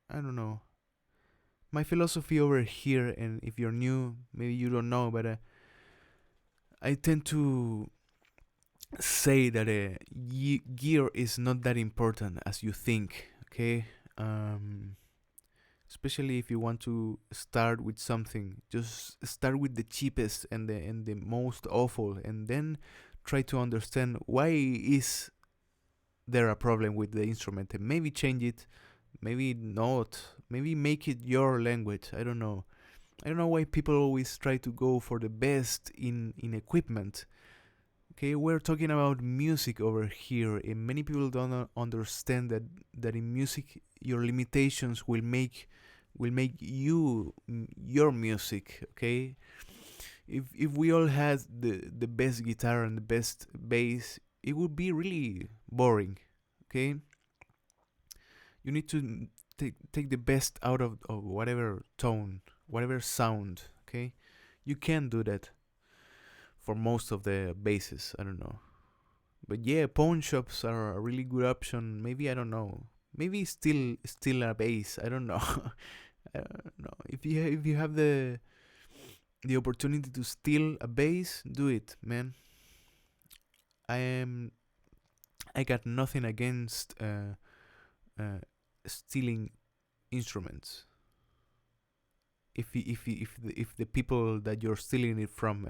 know. My philosophy over here, and if you're new, maybe you don't know, but I tend to say that gear is not that important as you think. Okay, especially if you want to start with something, just start with the cheapest and the most awful, and then try to understand why is there a problem with the instrument, and maybe change it, maybe not, maybe make it your language. I don't know why people always try to go for the best in equipment. Okay, we're talking about music over here, and many people don't understand that in music your limitations will make you your music. Okay, if we all had the best guitar and the best bass, it would be really boring. Okay, you need to take the best out of whatever tone, whatever sound. Okay, you can do that for most of the basses. I don't know, but yeah, pawn shops are a really good option. Maybe, I don't know, maybe still a bass. I don't know. I don't know, if you have the opportunity to steal a bass, do it, man. I got nothing against uh, stealing instruments. If the people that you're stealing it from,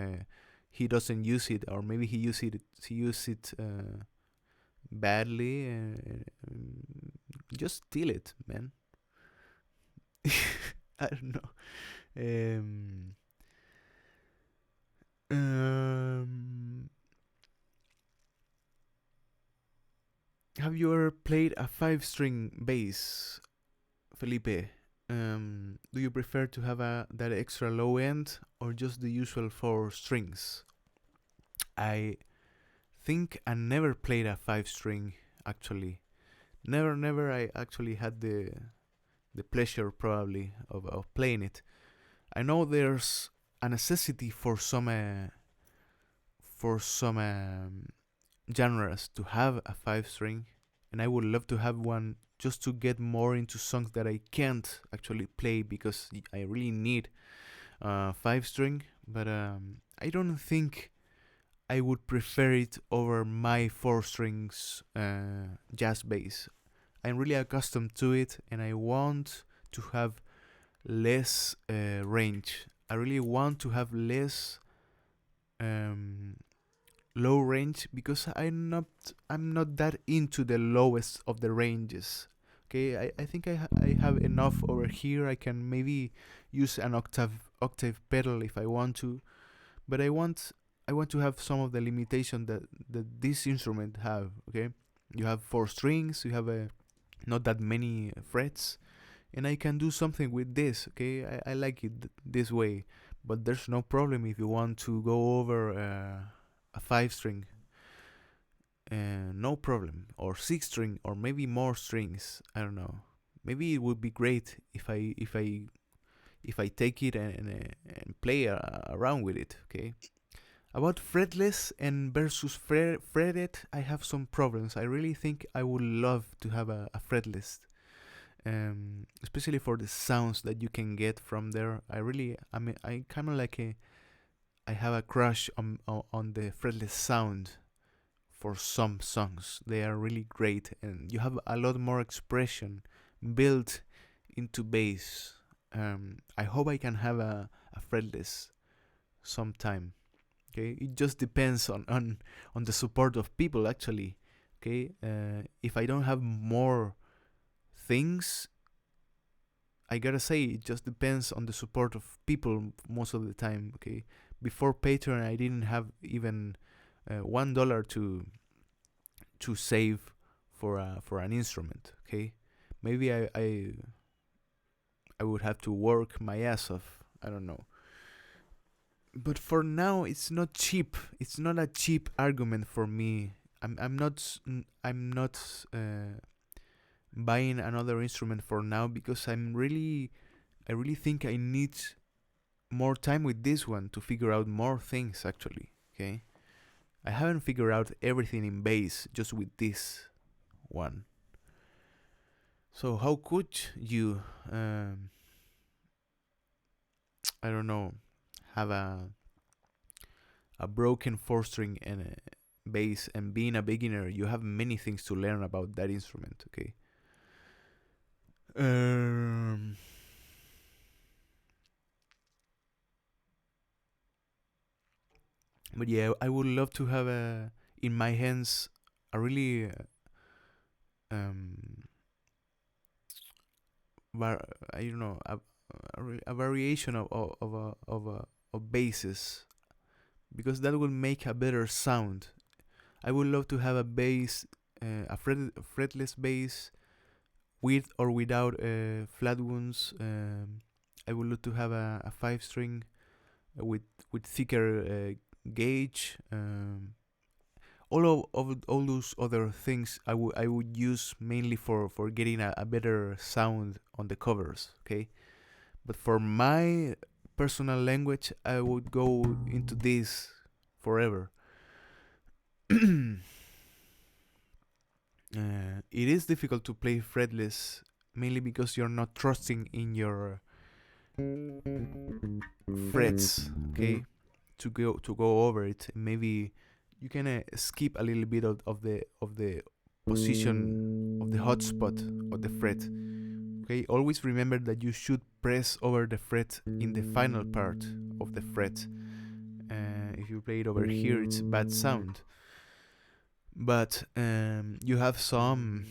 he doesn't use it, or maybe he use it badly, just steal it, man. I don't know. Um, have you ever played a 5-string bass, Felipe? Do you prefer to have that extra low end or just the usual 4 strings? I think I never played a 5 string actually. Never. I actually had the pleasure probably of playing it. I know there's a necessity for some genres to have a 5 string, and I would love to have one just to get more into songs that I can't actually play because I really need 5 string. But I don't think I would prefer it over my 4 strings jazz bass. I'm really accustomed to it, and I want to have less range. I really want to have less um, low range because I'm not that into the lowest of the ranges. Okay, I think I have enough over here. I can maybe use an octave pedal if I want to, but I want to have some of the limitation that this instrument have. Okay, you have 4 strings, you have not that many frets, and I can do something with this. Okay, I like it this way, but there's no problem if you want to go over a 5 string. No problem, or 6 string, or maybe more strings. I don't know. Maybe it would be great if I take it and play around with it. Okay. About fretless and versus fretted, I have some problems. I really think I would love to have a fretless, especially for the sounds that you can get from there. I kind of I have a crush on the fretless sound for some songs. They are really great, and you have a lot more expression built into bass. I hope I can have a fretless sometime. Okay, it just depends on the support of people actually. Okay, if I don't have more things, I gotta say it just depends on the support of people most of the time. Okay, before Patreon, I didn't have even $1 to save for an instrument. Okay, maybe I would have to work my ass off. I don't know. But for now, it's not cheap. It's not a cheap argument for me. I'm not buying another instrument for now because I really think I need more time with this one to figure out more things actually. Okay, I haven't figured out everything in bass just with this one. So how could you, I don't know, have a broken 4 string and a bass, and being a beginner, you have many things to learn about that instrument. Okay. Um, but yeah, I would love to have in my hands a really um, I don't know, a variation of basses, because that will make a better sound. I would love to have a bass, fretless bass, with or without flat wounds. I would love to have a 5 string with thicker gauge. All those other things I would use mainly for getting a better sound on the covers. Okay, but for my personal language, I would go into this forever. It is difficult to play fretless, mainly because you're not trusting in your frets. Okay, to go over it. Maybe you can skip a little bit of the position of the hotspot of the fret. Okay, always remember that you should press over the fret in the final part of the fret. If you play it over here, it's bad sound. But you have some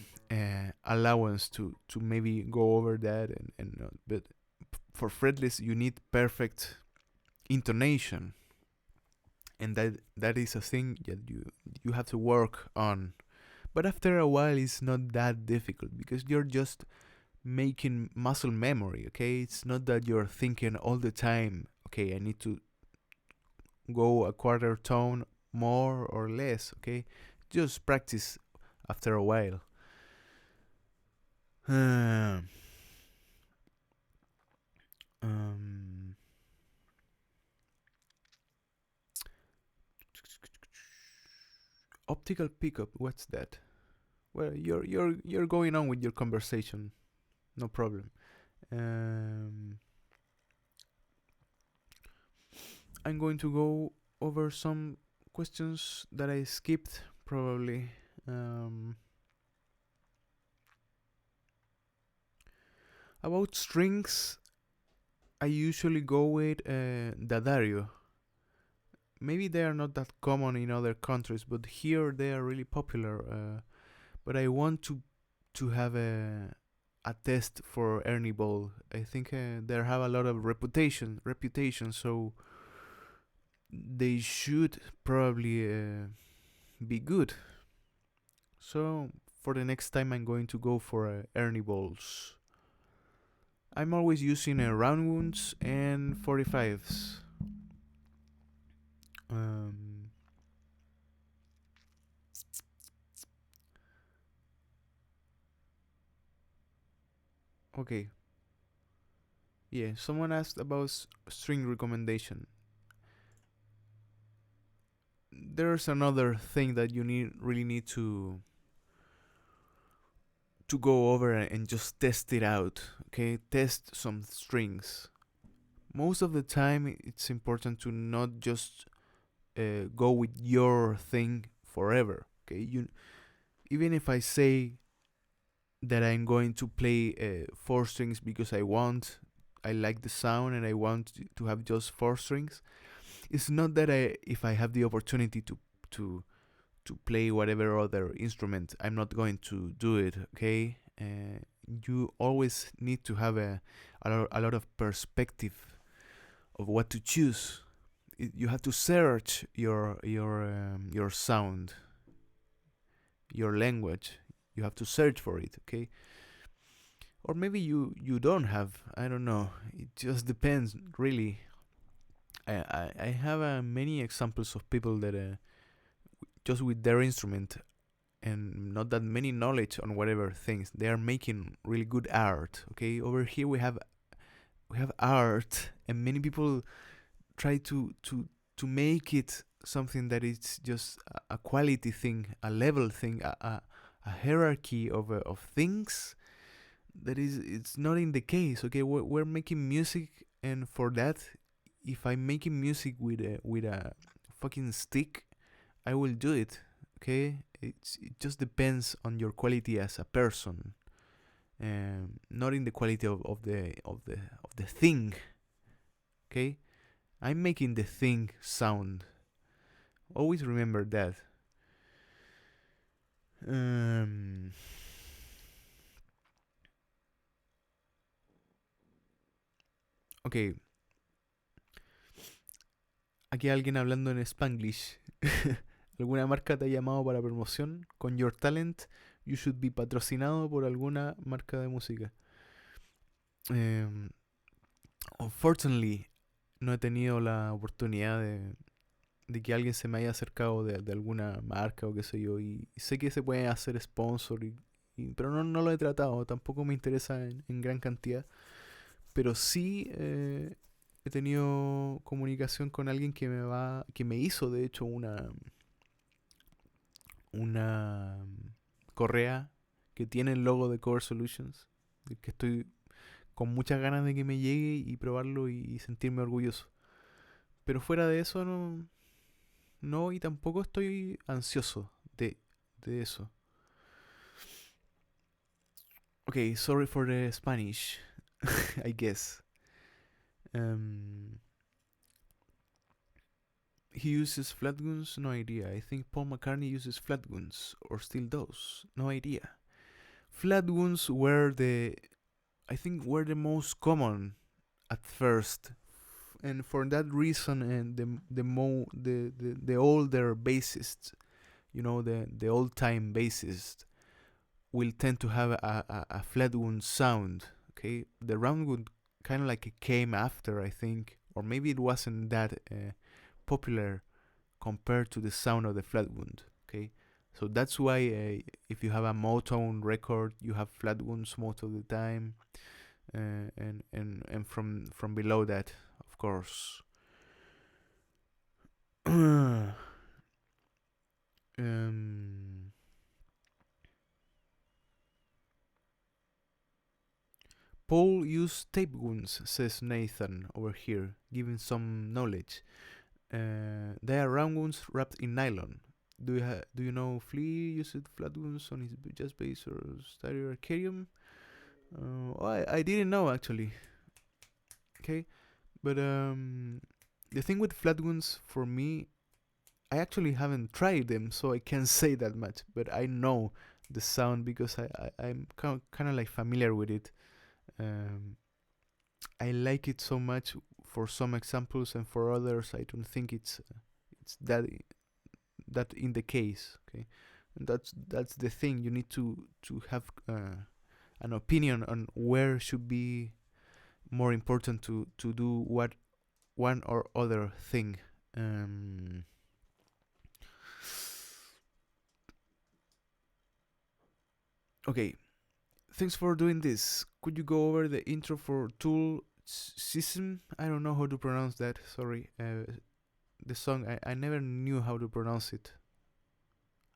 allowance to maybe go over that, but for fretless you need perfect intonation, and that is a thing that you have to work on. But after a while, it's not that difficult because you're just making muscle memory. Okay, it's not that you're thinking all the time, okay, I need to go a quarter tone more or less. Okay, just practice after a while. um, um, Optical pickup, what's that? Well, you're going on with your conversation, no problem. um, I'm going to go over some questions that I skipped probably. About strings, I usually go with Dadario. Maybe they are not that common in other countries, but here they are really popular. But I want to have a test for Ernie Ball. I think they have a lot of reputation, so they should probably be good. So for the next time, I'm going to go for Ernie Balls. I'm always using round wounds and 45s. Um, okay. Yeah, someone asked about string recommendation. There's another thing that you really need to go over and just test it out. Okay, test some strings. Most of the time, it's important to not just go with your thing forever. Okay, even if I say that I'm going to play four strings because I like the sound and I want to have just four strings. It's not that if I have the opportunity to to play whatever other instrument, I'm not going to do it. Okay, you always need to have a lot of perspective of what to choose. You have to search your sound, your language. You have to search for it. Okay, or maybe you don't have. I don't know. It just depends, really. I have many examples of people that just with their instrument and not that many knowledge on whatever things, they are making really good art. Okay, over here we have art, and many people try to make it something that is just a quality thing, a level thing, a hierarchy of things that is, it's not in the case. Okay, we're making music, and for that, if I'm making music with a fucking stick, I will do it. Okay, it just depends on your quality as a person, not in the quality of the thing. Okay, I'm making the thing sound. Always remember that. Um, ok, aquí alguien hablando en Spanglish. ¿Alguna marca te ha llamado para promoción? Con Your Talent, you should be patrocinado por alguna marca de música. Unfortunately, no he tenido la oportunidad de que alguien se me haya acercado de alguna marca o qué sé yo. Y sé que se puede hacer sponsor, pero no lo he tratado. Tampoco me interesa en gran cantidad. Pero sí he tenido comunicación con alguien que me hizo, de hecho, una correa que tiene el logo de Cover Solutions, que estoy con muchas ganas de que me llegue y probarlo y sentirme orgulloso. Pero fuera de eso no, y tampoco estoy ansioso de eso. Okay, sorry for the Spanish, I guess. He uses flat guns? No idea. I think Paul McCartney uses flat guns, or still does. No idea. Flat guns I think were the most common at first, and for that reason, and the older bassists, the old time bassists, will tend to have a flat wound sound. Okay, the round wound kind of like it came after, I think, or maybe it wasn't that popular compared to the sound of the flat wound. Okay, so that's why if you have a Motown record, you have flat wounds most of the time, and from below that, of course. Paul used tape wounds, says Nathan over here, giving some knowledge. They are round wounds wrapped in nylon. Do you know Flea used flat wounds on his jazz bass or stereo arcadium? I didn't know actually. Okay, but the thing with flat wounds for me, I actually haven't tried them, so I can't say that much. But I know the sound because I'm kind of like familiar with it. I like it so much for some examples, and for others, I don't think it's that in the case. Okay, and that's the thing. You need to have an opinion on where should be more important to do what one or other thing. Okay, thanks for doing this. Could you go over the intro for Tool Schism? I don't know how to pronounce that. Sorry. The song, I never knew how to pronounce it.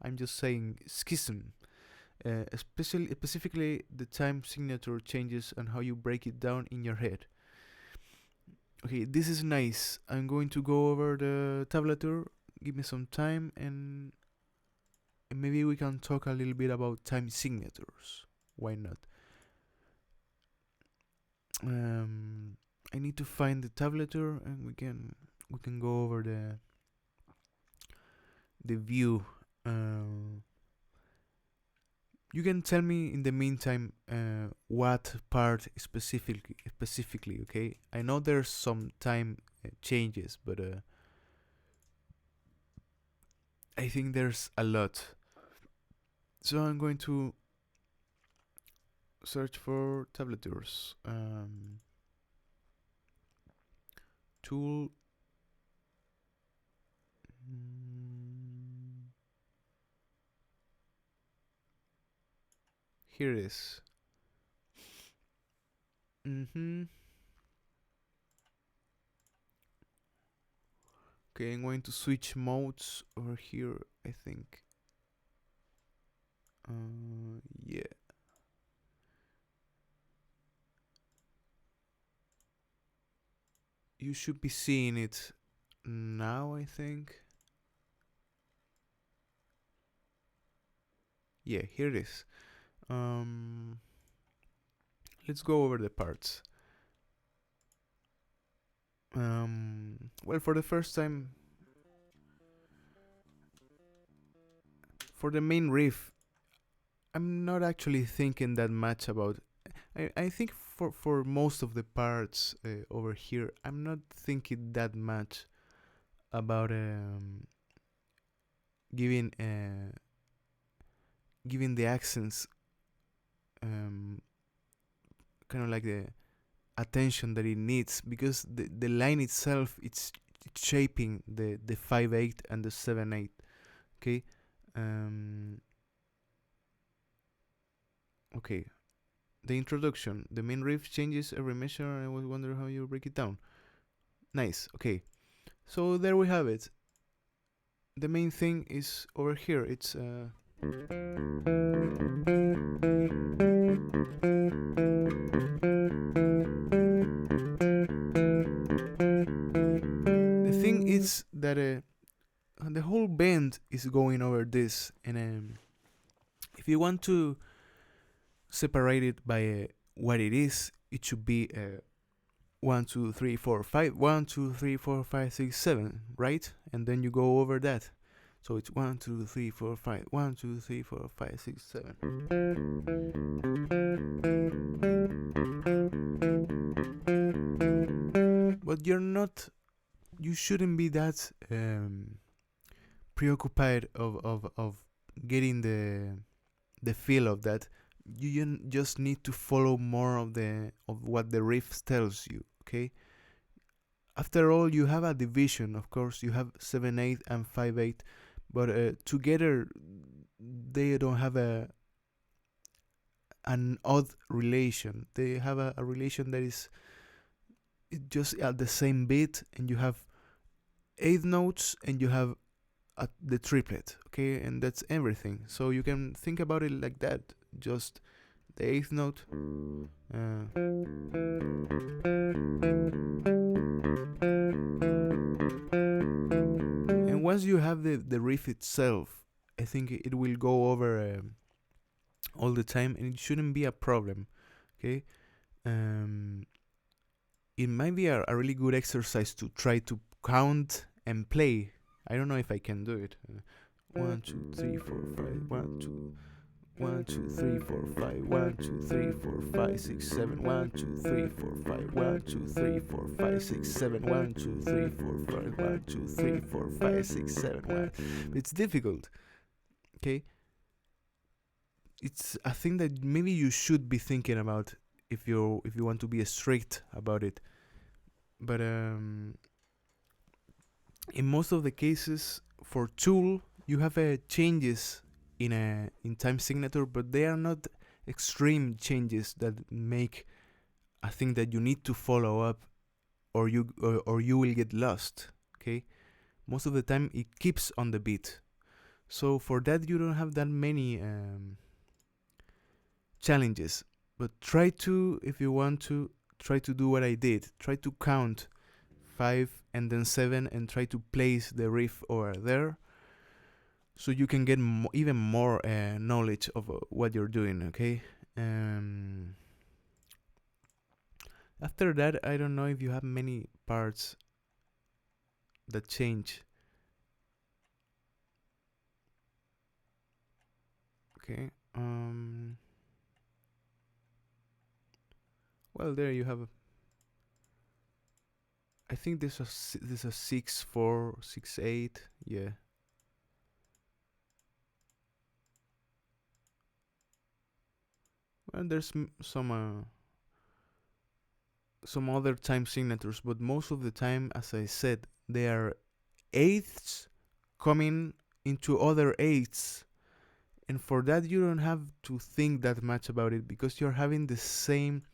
I'm just saying Schism. Specifically the time signature changes and how you break it down in your head. Okay, this is nice. I'm going to go over the tablature. Give me some time, and maybe we can talk a little bit about time signatures. Why not? I need to find the tablature, and we can go over the view. You can tell me in the meantime what part specifically. Okay, I know there's some time changes, but I think there's a lot. So I'm going to search for tablatures. Tool. Here it is. Okay, I'm going to switch modes over here, I think. Yeah. You should be seeing it now, I think. Yeah, here it is. Let's go over the parts. Well, for the first time, for the main riff, I'm not actually thinking that much about. I think for most of the parts over here, I'm not thinking that much about giving the accents kind of like the attention that it needs, because the line itself, it's shaping the 5/8 and the 7/8. Okay. Okay, the introduction. The main riff changes every measure, and I was wondering how you break it down. Nice. Okay, so there we have it. The main thing is over here. It's the thing is that the whole band is going over this, and if you want to separate it by what it is, it should be 1, 2, 3, 4, 5, 1, 2, 3, 4, 5, 6, 7, right? And then you go over that. So it's 1, 2, 3, 4, 5, 1, 2, 3, 4, 5, 6, 7. But you shouldn't be that preoccupied of getting the feel of that, you just need to follow more of what the riff tells you. Okay. After all, you have a division. Of course, you have 7/8 and 5/8, but together they don't have an odd relation. They have a relation that is just at the same beat, and you have eighth notes and you have the triplet. Okay, and that's everything. So you can think about it like that. Just the eighth note. And once you have the riff itself, I think it will go over all the time, and it shouldn't be a problem. Okay. It might be a really good exercise to try to count and play. I don't know if I can do it. 1, 2, 3, 4, 5. 1, 2, 1, 2, 3, 4, 5. 1, 2, 3, 4, 5, 6, 7. 1, 2, 3, 4, 5. 1, 2, 3, 4, 5, 6, 7. 1, 2, 3, 4, 5. 1, 2, 3, 4, 5, 6, 7. 1. It's difficult. Okay. It's a thing that maybe you should be thinking about if you want to be strict about it. But in most of the cases for Tool, you have changes in time signature, but they are not extreme changes that make a thing that you need to follow up, or you will get lost. Okay, most of the time it keeps on the beat, so for that you don't have that many challenges. But try to, if you want to, try to do what I did. Try to count 5 and then 7 and try to place the riff over there, so you can get even more knowledge of what you're doing. Okay. After that, I don't know if you have many parts that change. Okay. Well, there you have. I think this is a 6/4, 6/8. Yeah. Well, there's some other time signatures, but most of the time, as I said, they are eighths coming into other eighths, and for that you don't have to think that much about it, because you're having the same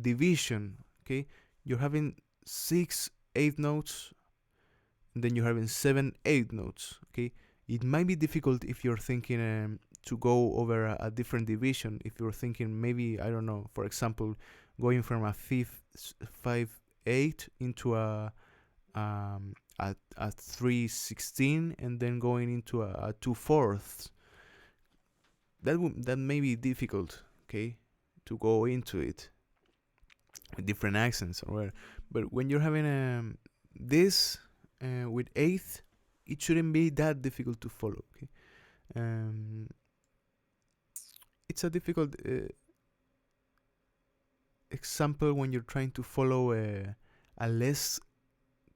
division. Okay, you're having 6 eighth notes, and then you're having 7 eighth notes. Okay, it might be difficult if you're thinking to go over a different division. If you're thinking maybe, I don't know, for example, going from a 5/8 into a 3/16 and then going into a 2/4. That may be difficult. Okay, to go into it with different accents or whatever. But when you're having this with eighth, it shouldn't be that difficult to follow. Okay, it's a difficult example when you're trying to follow a less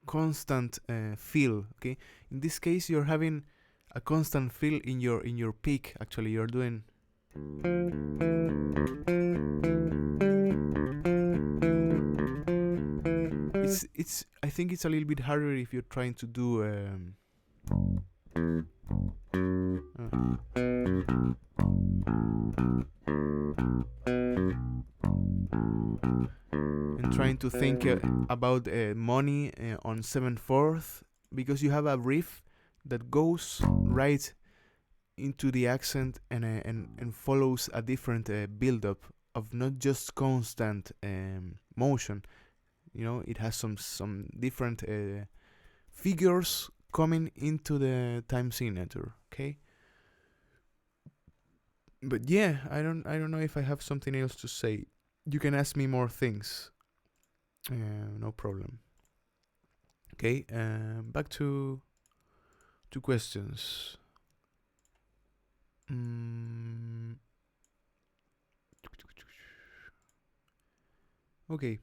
constant feel. Okay, in this case, you're having a constant feel in your peak. Actually, you're doing. It's I think it's a little bit harder if you're trying to do and trying to think about money on 7/4, because you have a riff that goes right into the accent and follows a different build-up of not just constant motion. You know, it has some different figures coming into the time signature. Okay. But yeah, I don't know if I have something else to say. You can ask me more things. No problem. Okay. Back to questions. Okay.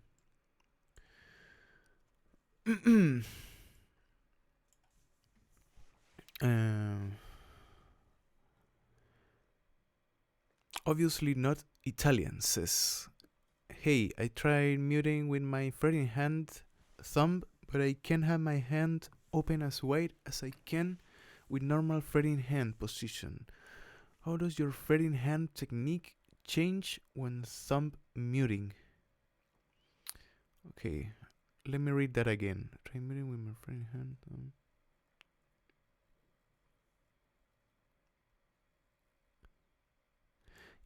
Obviously not Italian says, hey, I tried muting with my fretting hand thumb, but I can't have my hand open as wide as I can with normal fretting hand position. How does your fretting hand technique change when thumb muting? Okay, let me read that again. Try muting with my fretting hand thumb.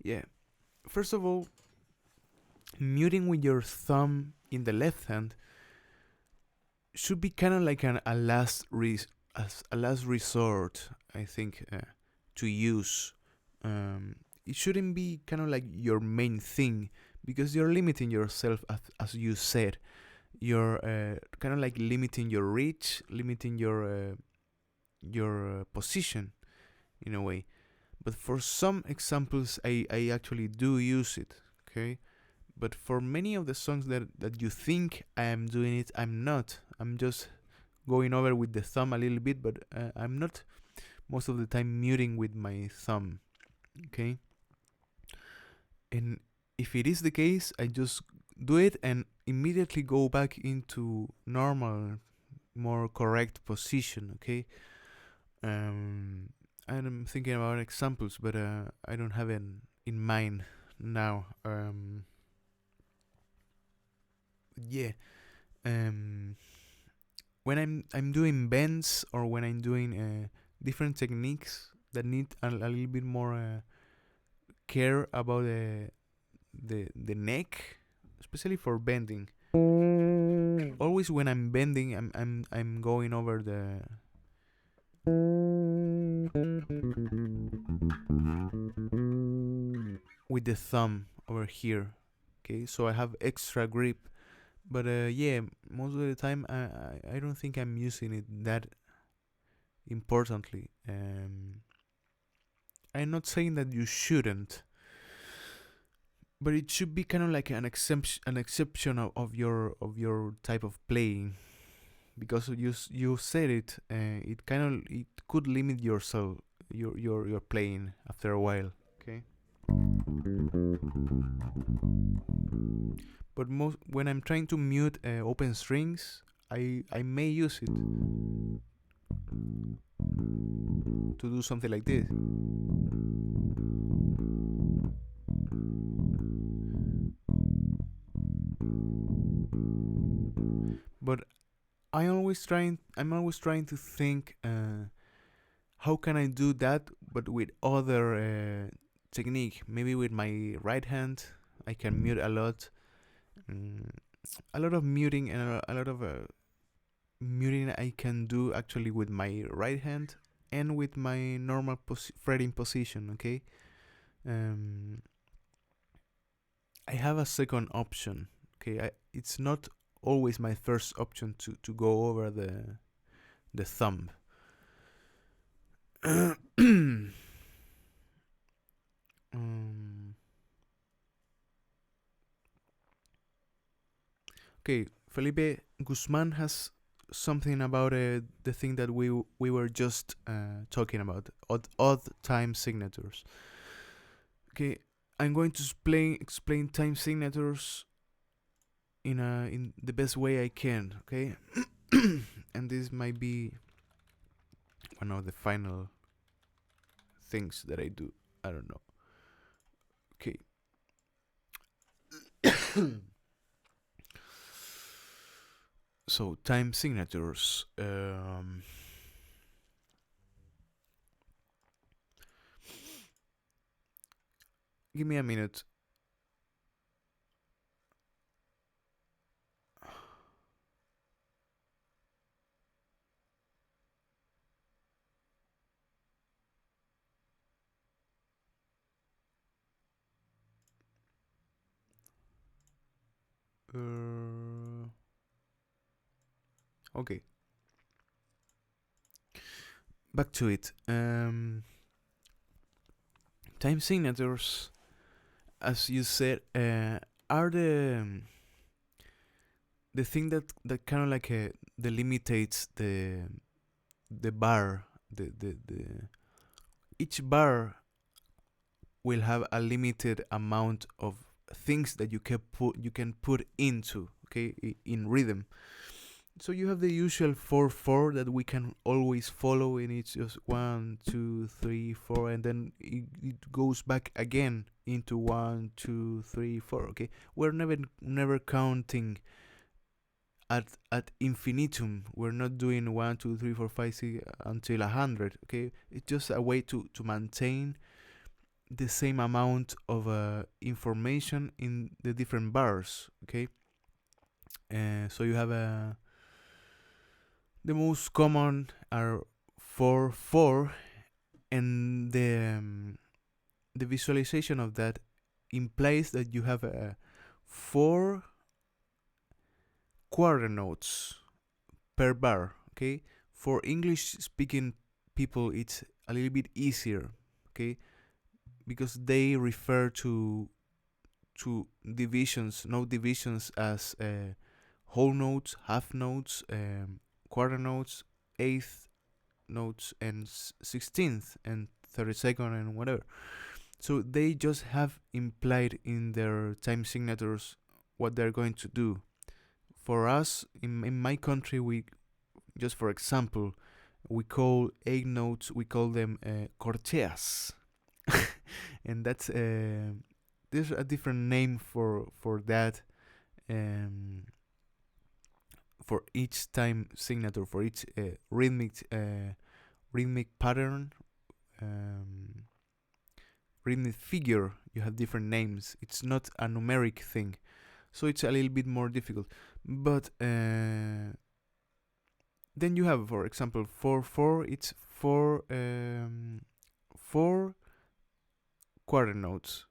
Yeah, first of all, muting with your thumb in the left hand should be kind of like a last resort, I think, to use. It shouldn't be kind of like your main thing, because you're limiting yourself, as you said. You're kind of like limiting your reach, limiting your position in a way. But for some examples, I actually do use it. Okay. But for many of the songs that you think I am doing it, I'm not. I'm just going over with the thumb a little bit, but I'm not most of the time muting with my thumb. Okay? And if it is the case, I just do it and immediately go back into normal, more correct position. Okay? I'm thinking about examples, but I don't have it in mind now. Yeah. Um, when I'm doing bends, or when I'm doing different techniques that need a little bit more care about the neck, especially for bending. Always when I'm bending, I'm going over the with the thumb over here. Okay, so I have extra grip. But yeah, most of the time I don't think I'm using it that importantly. I'm not saying that you shouldn't, but it should be kind of like an exception of your type of playing, because you said it. It kind of it could limit yourself your playing after a while. Okay. But most when I'm trying to mute open strings, I may use it to do something like this. But I'm always trying to think, how can I do that, but with other technique. Maybe with my right hand, I can mute a lot. A lot of muting, and a lot of muting I can do actually with my right hand and with my normal fretting position. Okay. I have a second option. Okay, it's not always my first option to go over the thumb. Okay, Felipe Guzman has something about the thing that we were just talking about, odd time signatures. Okay, I'm going to explain time signatures in the best way I can. Okay, and this might be one of the final things that I do. I don't know. Okay. So time signatures. Give me a minute. Okay. Back to it. Time signatures, as you said, are the thing that kind of like delimitates the bar, the each bar will have a limited amount of things that you can put into, okay, in rhythm. So you have the usual 4/4 that we can always follow, and it's just 1 2 3 4, and then it goes back again into 1 2 3 4. Okay, we're never counting at infinitum. We're not doing 1 2 3 4 5 6 until 100. Okay, it's just a way to maintain the same amount of information in the different bars. Okay, so you have the most common are 4/4, and the visualization of that implies that you have 4 quarter notes per bar. Okay, for English speaking people it's a little bit easier, okay, because they refer to divisions, note divisions as whole notes, half notes, quarter notes, eighth notes, and 16th and 32nd and whatever. So they just have implied in their time signatures what they're going to do. For us, in my country, we just for example, we call 8 notes, we call them corcheas. And that's there's a different name for that, for each time signature, for each rhythmic pattern, rhythmic figure. You have different names. It's not a numeric thing, so it's a little bit more difficult. But then you have, for example, 4/4. It's 4 quarter notes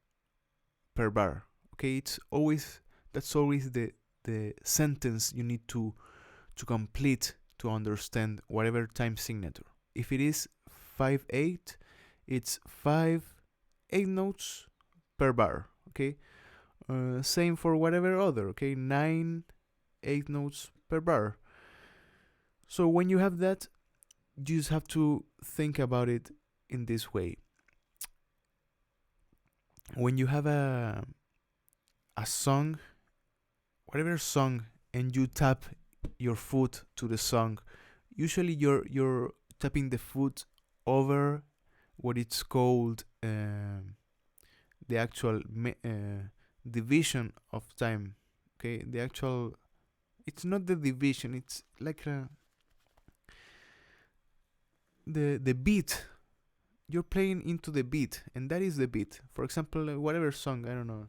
per bar. Okay, that's always the sentence you need to complete to understand whatever time signature. If it is 5/8, it's 5 8 notes per bar. Okay, same for whatever other. Okay, 9 8 notes per bar. So when you have that, you just have to think about it in this way. When you have a song, whatever song, and you tap your foot to the song, usually you're tapping the foot over what it's called the actual division of time. Okay, the actual, it's not the division, it's like the beat. You're playing into the beat, and that is the beat. For example, whatever song, I don't know.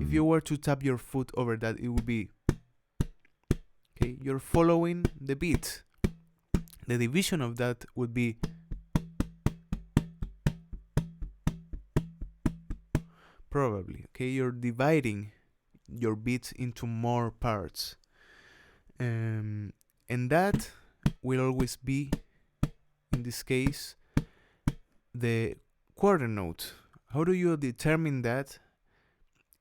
If you were to tap your foot over that, it would be, okay, you're following the beat. The division of that would be probably, okay, you're dividing your beats into more parts, and that will always be, in this case, the quarter note. How do you determine that?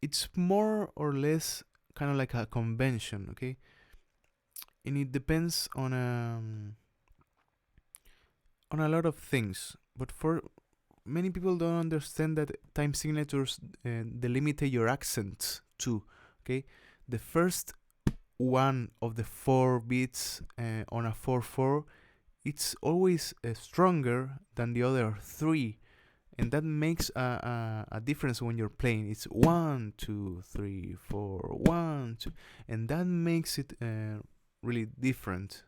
It's more or less kind of like a convention, okay, and it depends on a lot of things. But for many people don't understand that time signatures delimit your accents too. Okay, the first one of the 4 beats on a 4/4, it's always stronger than the other 3, and that makes a difference when you're playing. It's 1 2 3 4 1 2, and that makes it really different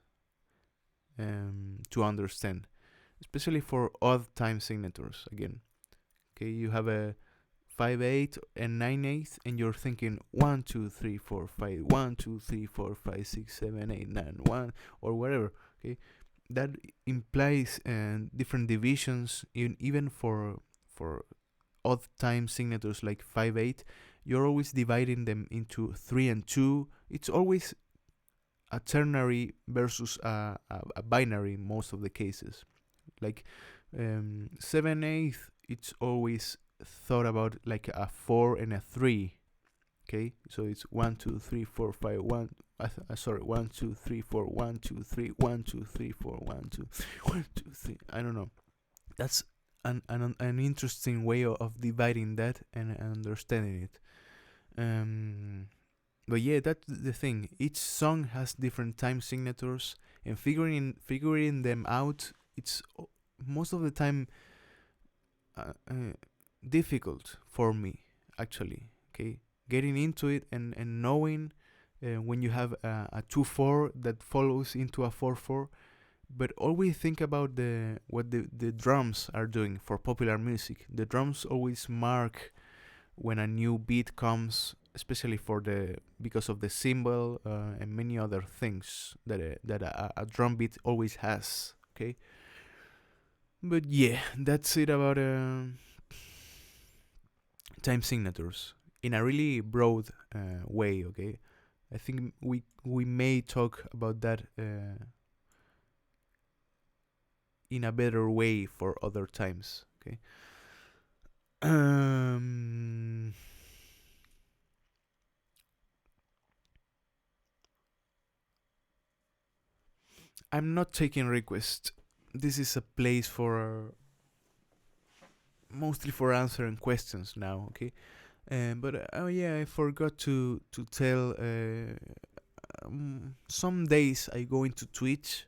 to understand, especially for odd time signatures. Again, okay, you have a 5/8 and 9/8, and you're thinking 1 2 3 4 5 1 2 3 4 5 6 7 8 9 1, or whatever. Okay, that implies different divisions. Even for odd time signatures like 5/8, you're always dividing them into 3 and 2. It's always a ternary versus a binary in most of the cases. Like 7/8, it's always thought about like a 4 and a 3. Okay, so it's 1 2 3 4 5 1. Sorry, 1 2 3 4 1 2 3 1 2 3 4 1 2 1 2 3. I don't know. That's an interesting way of dividing that and understanding it. But yeah, that's the thing. Each song has different time signatures, and figuring them out, it's most of the time difficult for me, actually. Okay, getting into it and knowing when you have a 2/4 that follows into a 4/4, but always think about what the drums are doing for popular music. The drums always mark when a new beat comes, especially because of the cymbal and many other things that a drum beat always has. Okay, but yeah, that's it about time signatures in a really broad way. Okay, I think we may talk about that in a better way for other times. Okay. I'm not taking requests. This is a place for mostly for answering questions now. Okay. But oh yeah, I forgot to tell. Some days I go into Twitch,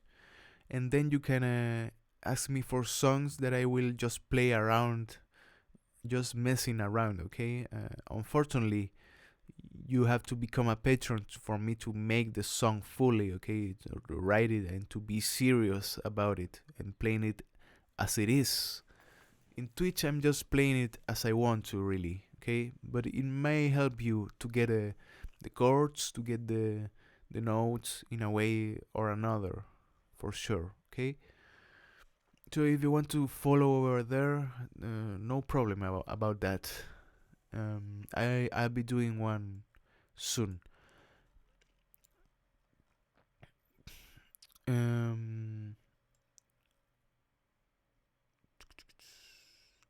and then you can ask me for songs that I will just play around, just messing around. Okay. Unfortunately, you have to become a patron for me to make the song fully. Okay, to write it and to be serious about it and playing it as it is. In Twitch, I'm just playing it as I want to, really. Okay, but it may help you to get the chords, to get the notes in a way or another, for sure. Okay, so if you want to follow over there, no problem about that. I'll be doing one soon.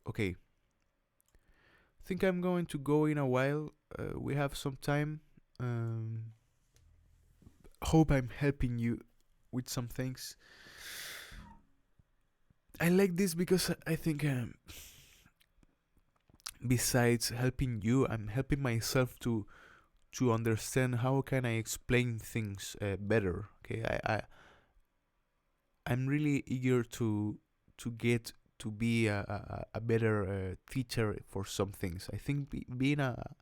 Okay, think I'm going to go in a while. We have some time. Hope I'm helping you with some things. I like this because I think besides helping you, I'm helping myself to understand how can I explain things better. Okay, I'm really eager to get to be a better teacher for some things. I think being a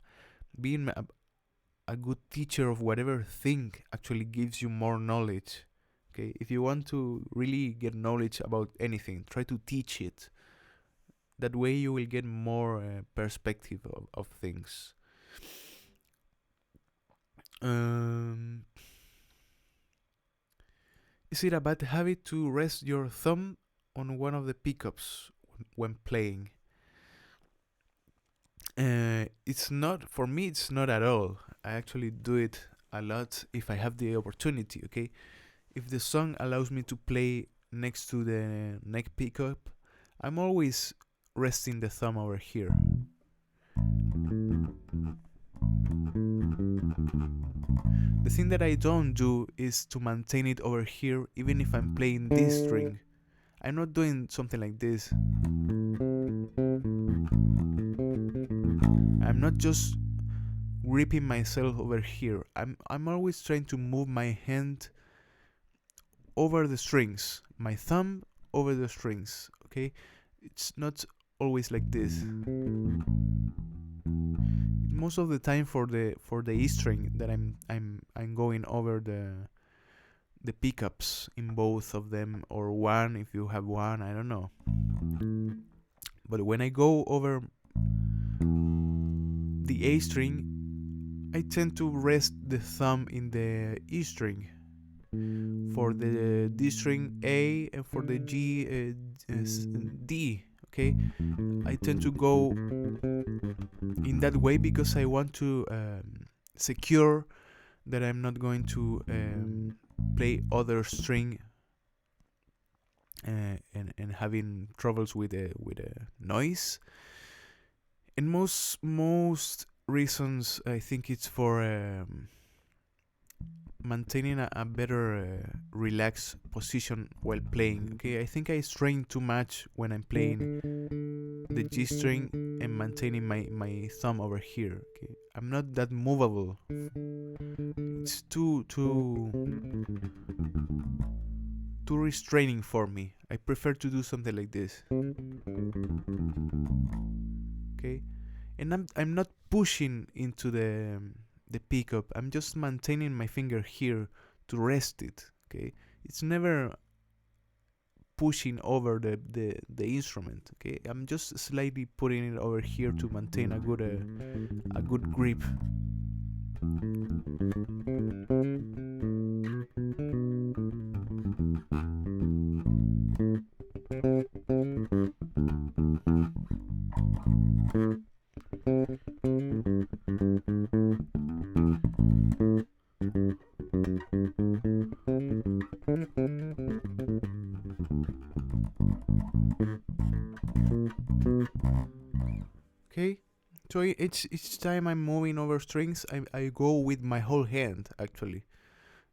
good teacher of whatever thing actually gives you more knowledge. Okay, if you want to really get knowledge about anything, try to teach it. That way you will get more perspective of things. Is it a bad habit to rest your thumb on one of the pickups when playing? It's not, for me, it's not at all. I actually do it a lot if I have the opportunity. Okay, if the song allows me to play next to the neck pickup, I'm always resting the thumb over here. The thing that I don't do is to maintain it over here even if I'm playing this string. I'm not doing something like this. I'm not just gripping myself over here. I'm always trying to move my hand over the strings, my thumb over the strings. Okay, it's not always like this. Most of the time for the E string that I'm going over the pickups in both of them, or one if you have one, I don't know. But when I go over the A string, I tend to rest the thumb in the E string. For the D string A, and for the G D. Okay, I tend to go in that way because I want to secure that I'm not going to play other string and having troubles with a noise. And most reasons, I think it's for maintaining a better relaxed position while playing. Okay, I think I strain too much when I'm playing the G string and maintaining my thumb over here. Okay, I'm not that movable. It's too restraining for me. I prefer to do something like this. Okay, and I'm not pushing into the pickup. I'm just maintaining my finger here to rest it. Okay, it's never pushing over the instrument. Okay, I'm just slightly putting it over here to maintain a good grip. Okay, so each time I'm moving over strings, I go with my whole hand actually.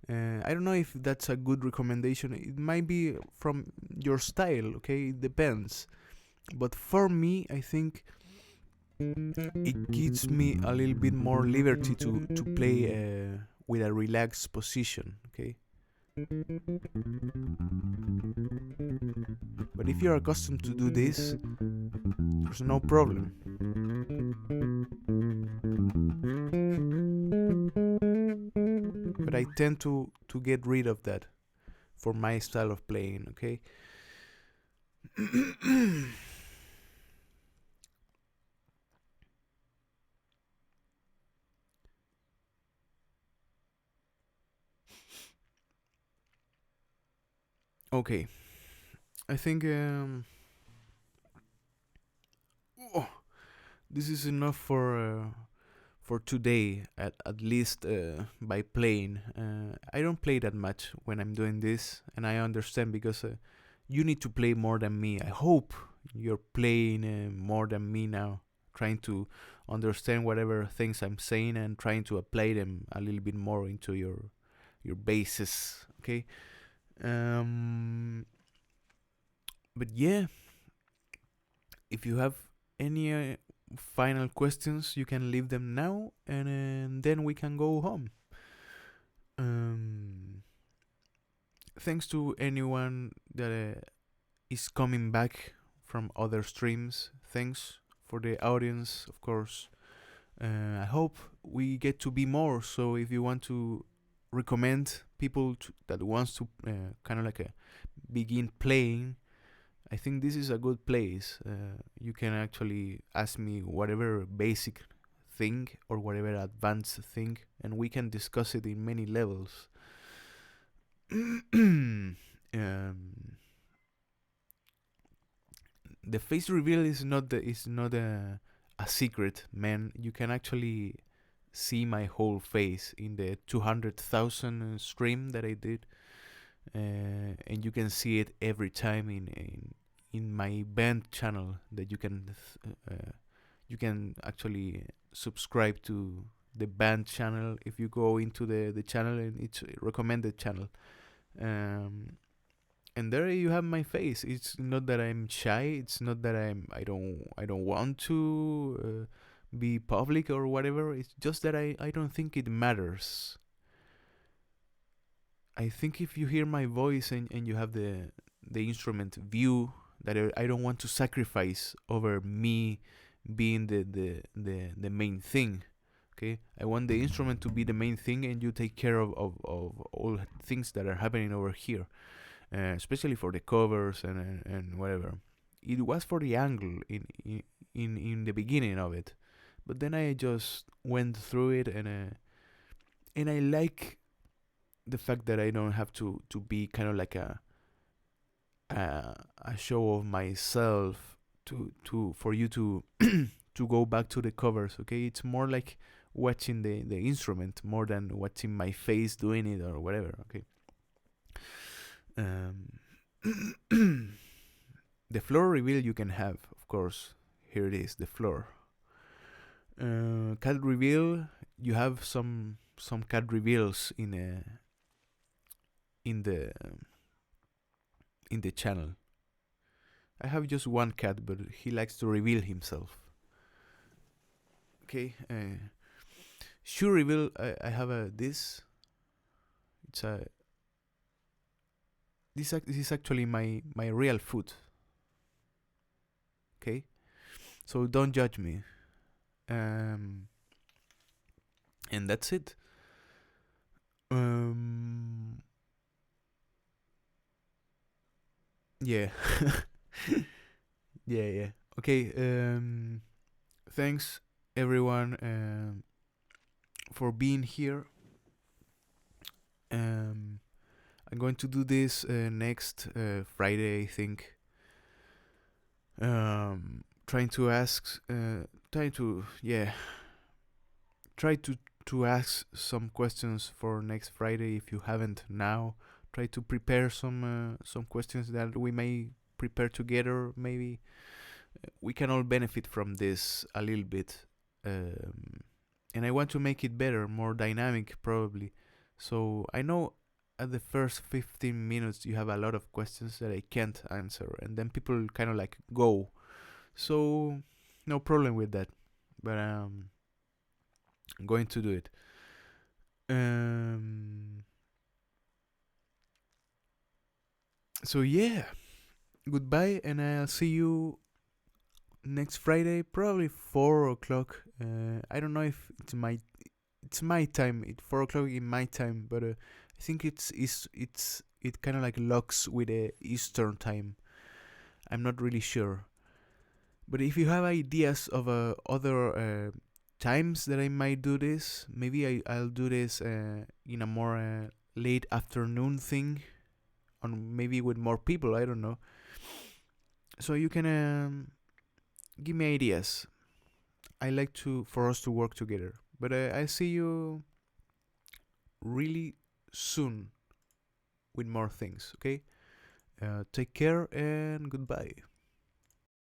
I don't know if that's a good recommendation. It might be from your style. Okay, it depends. But for me, I think it gives me a little bit more liberty to play with a relaxed position. Okay. But if you're accustomed to do this, there's no problem. But I tend to get rid of that for my style of playing. Okay. Okay, I think oh, this is enough for today. At least by playing. I don't play that much when I'm doing this, and I understand because you need to play more than me. I hope you're playing more than me now, trying to understand whatever things I'm saying and trying to apply them a little bit more into your bases. Okay. But yeah, if you have any final questions, you can leave them now, and then we can go home. Thanks to anyone that is coming back from other streams. Thanks for the audience, of course. I hope we get to be more. So if you want to recommend people that wants to kind of like begin playing, I think this is a good place. You can actually ask me whatever basic thing or whatever advanced thing, and we can discuss it in many levels. The face reveal is not a secret, man. You can actually see my whole face in the 200,000 stream that I did, and you can see it every time in my band channel that you can actually subscribe to the band channel if you go into the channel, and it's a recommended channel. And there you have my face. It's not that I'm shy. It's not that I don't want to be public or whatever. It's just that I don't think it matters. I think if you hear my voice and you have the instrument view, that I don't want to sacrifice over me being the main thing. Okay, I want the instrument to be the main thing, and you take care of all things that are happening over here, especially for the covers and whatever. It was for the angle in the beginning of it, but then I just went through it, and I like the fact that I don't have to be kind of like a show of myself to for you to to go back to the covers. Okay, it's more like watching the instrument more than watching my face doing it or whatever. Okay. The floor reveal you can have, of course. Here it is, the floor. Cat reveal. You have some cat reveals in the in the channel. I have just one cat, but he likes to reveal himself. Okay. Shoe reveal. I have a this. It's a this is actually my real foot. Okay, so don't judge me. And that's it. Yeah. Yeah. Okay. Thanks everyone for being here. I'm going to do this next Friday, I think. Trying to ask, try to ask some questions for next Friday if you haven't now. Try to prepare some questions that we may prepare together. Maybe we can all benefit from this a little bit. And I want to make it better, more dynamic, probably. So I know at the first 15 minutes you have a lot of questions that I can't answer, and then people kind of like go. So no problem with that, but I'm going to do it. So yeah, goodbye, and I'll see you next Friday, probably 4 o'clock. I don't know if it's my time. It's 4 o'clock in my time, but I think it kind of like locks with the Eastern time. I'm not really sure. But if you have ideas of other times that I might do this, maybe I'll do this in a more late afternoon thing, or maybe with more people. I don't know. So you can give me ideas. I like for us to work together. But I see you really soon with more things. Okay. Take care and goodbye.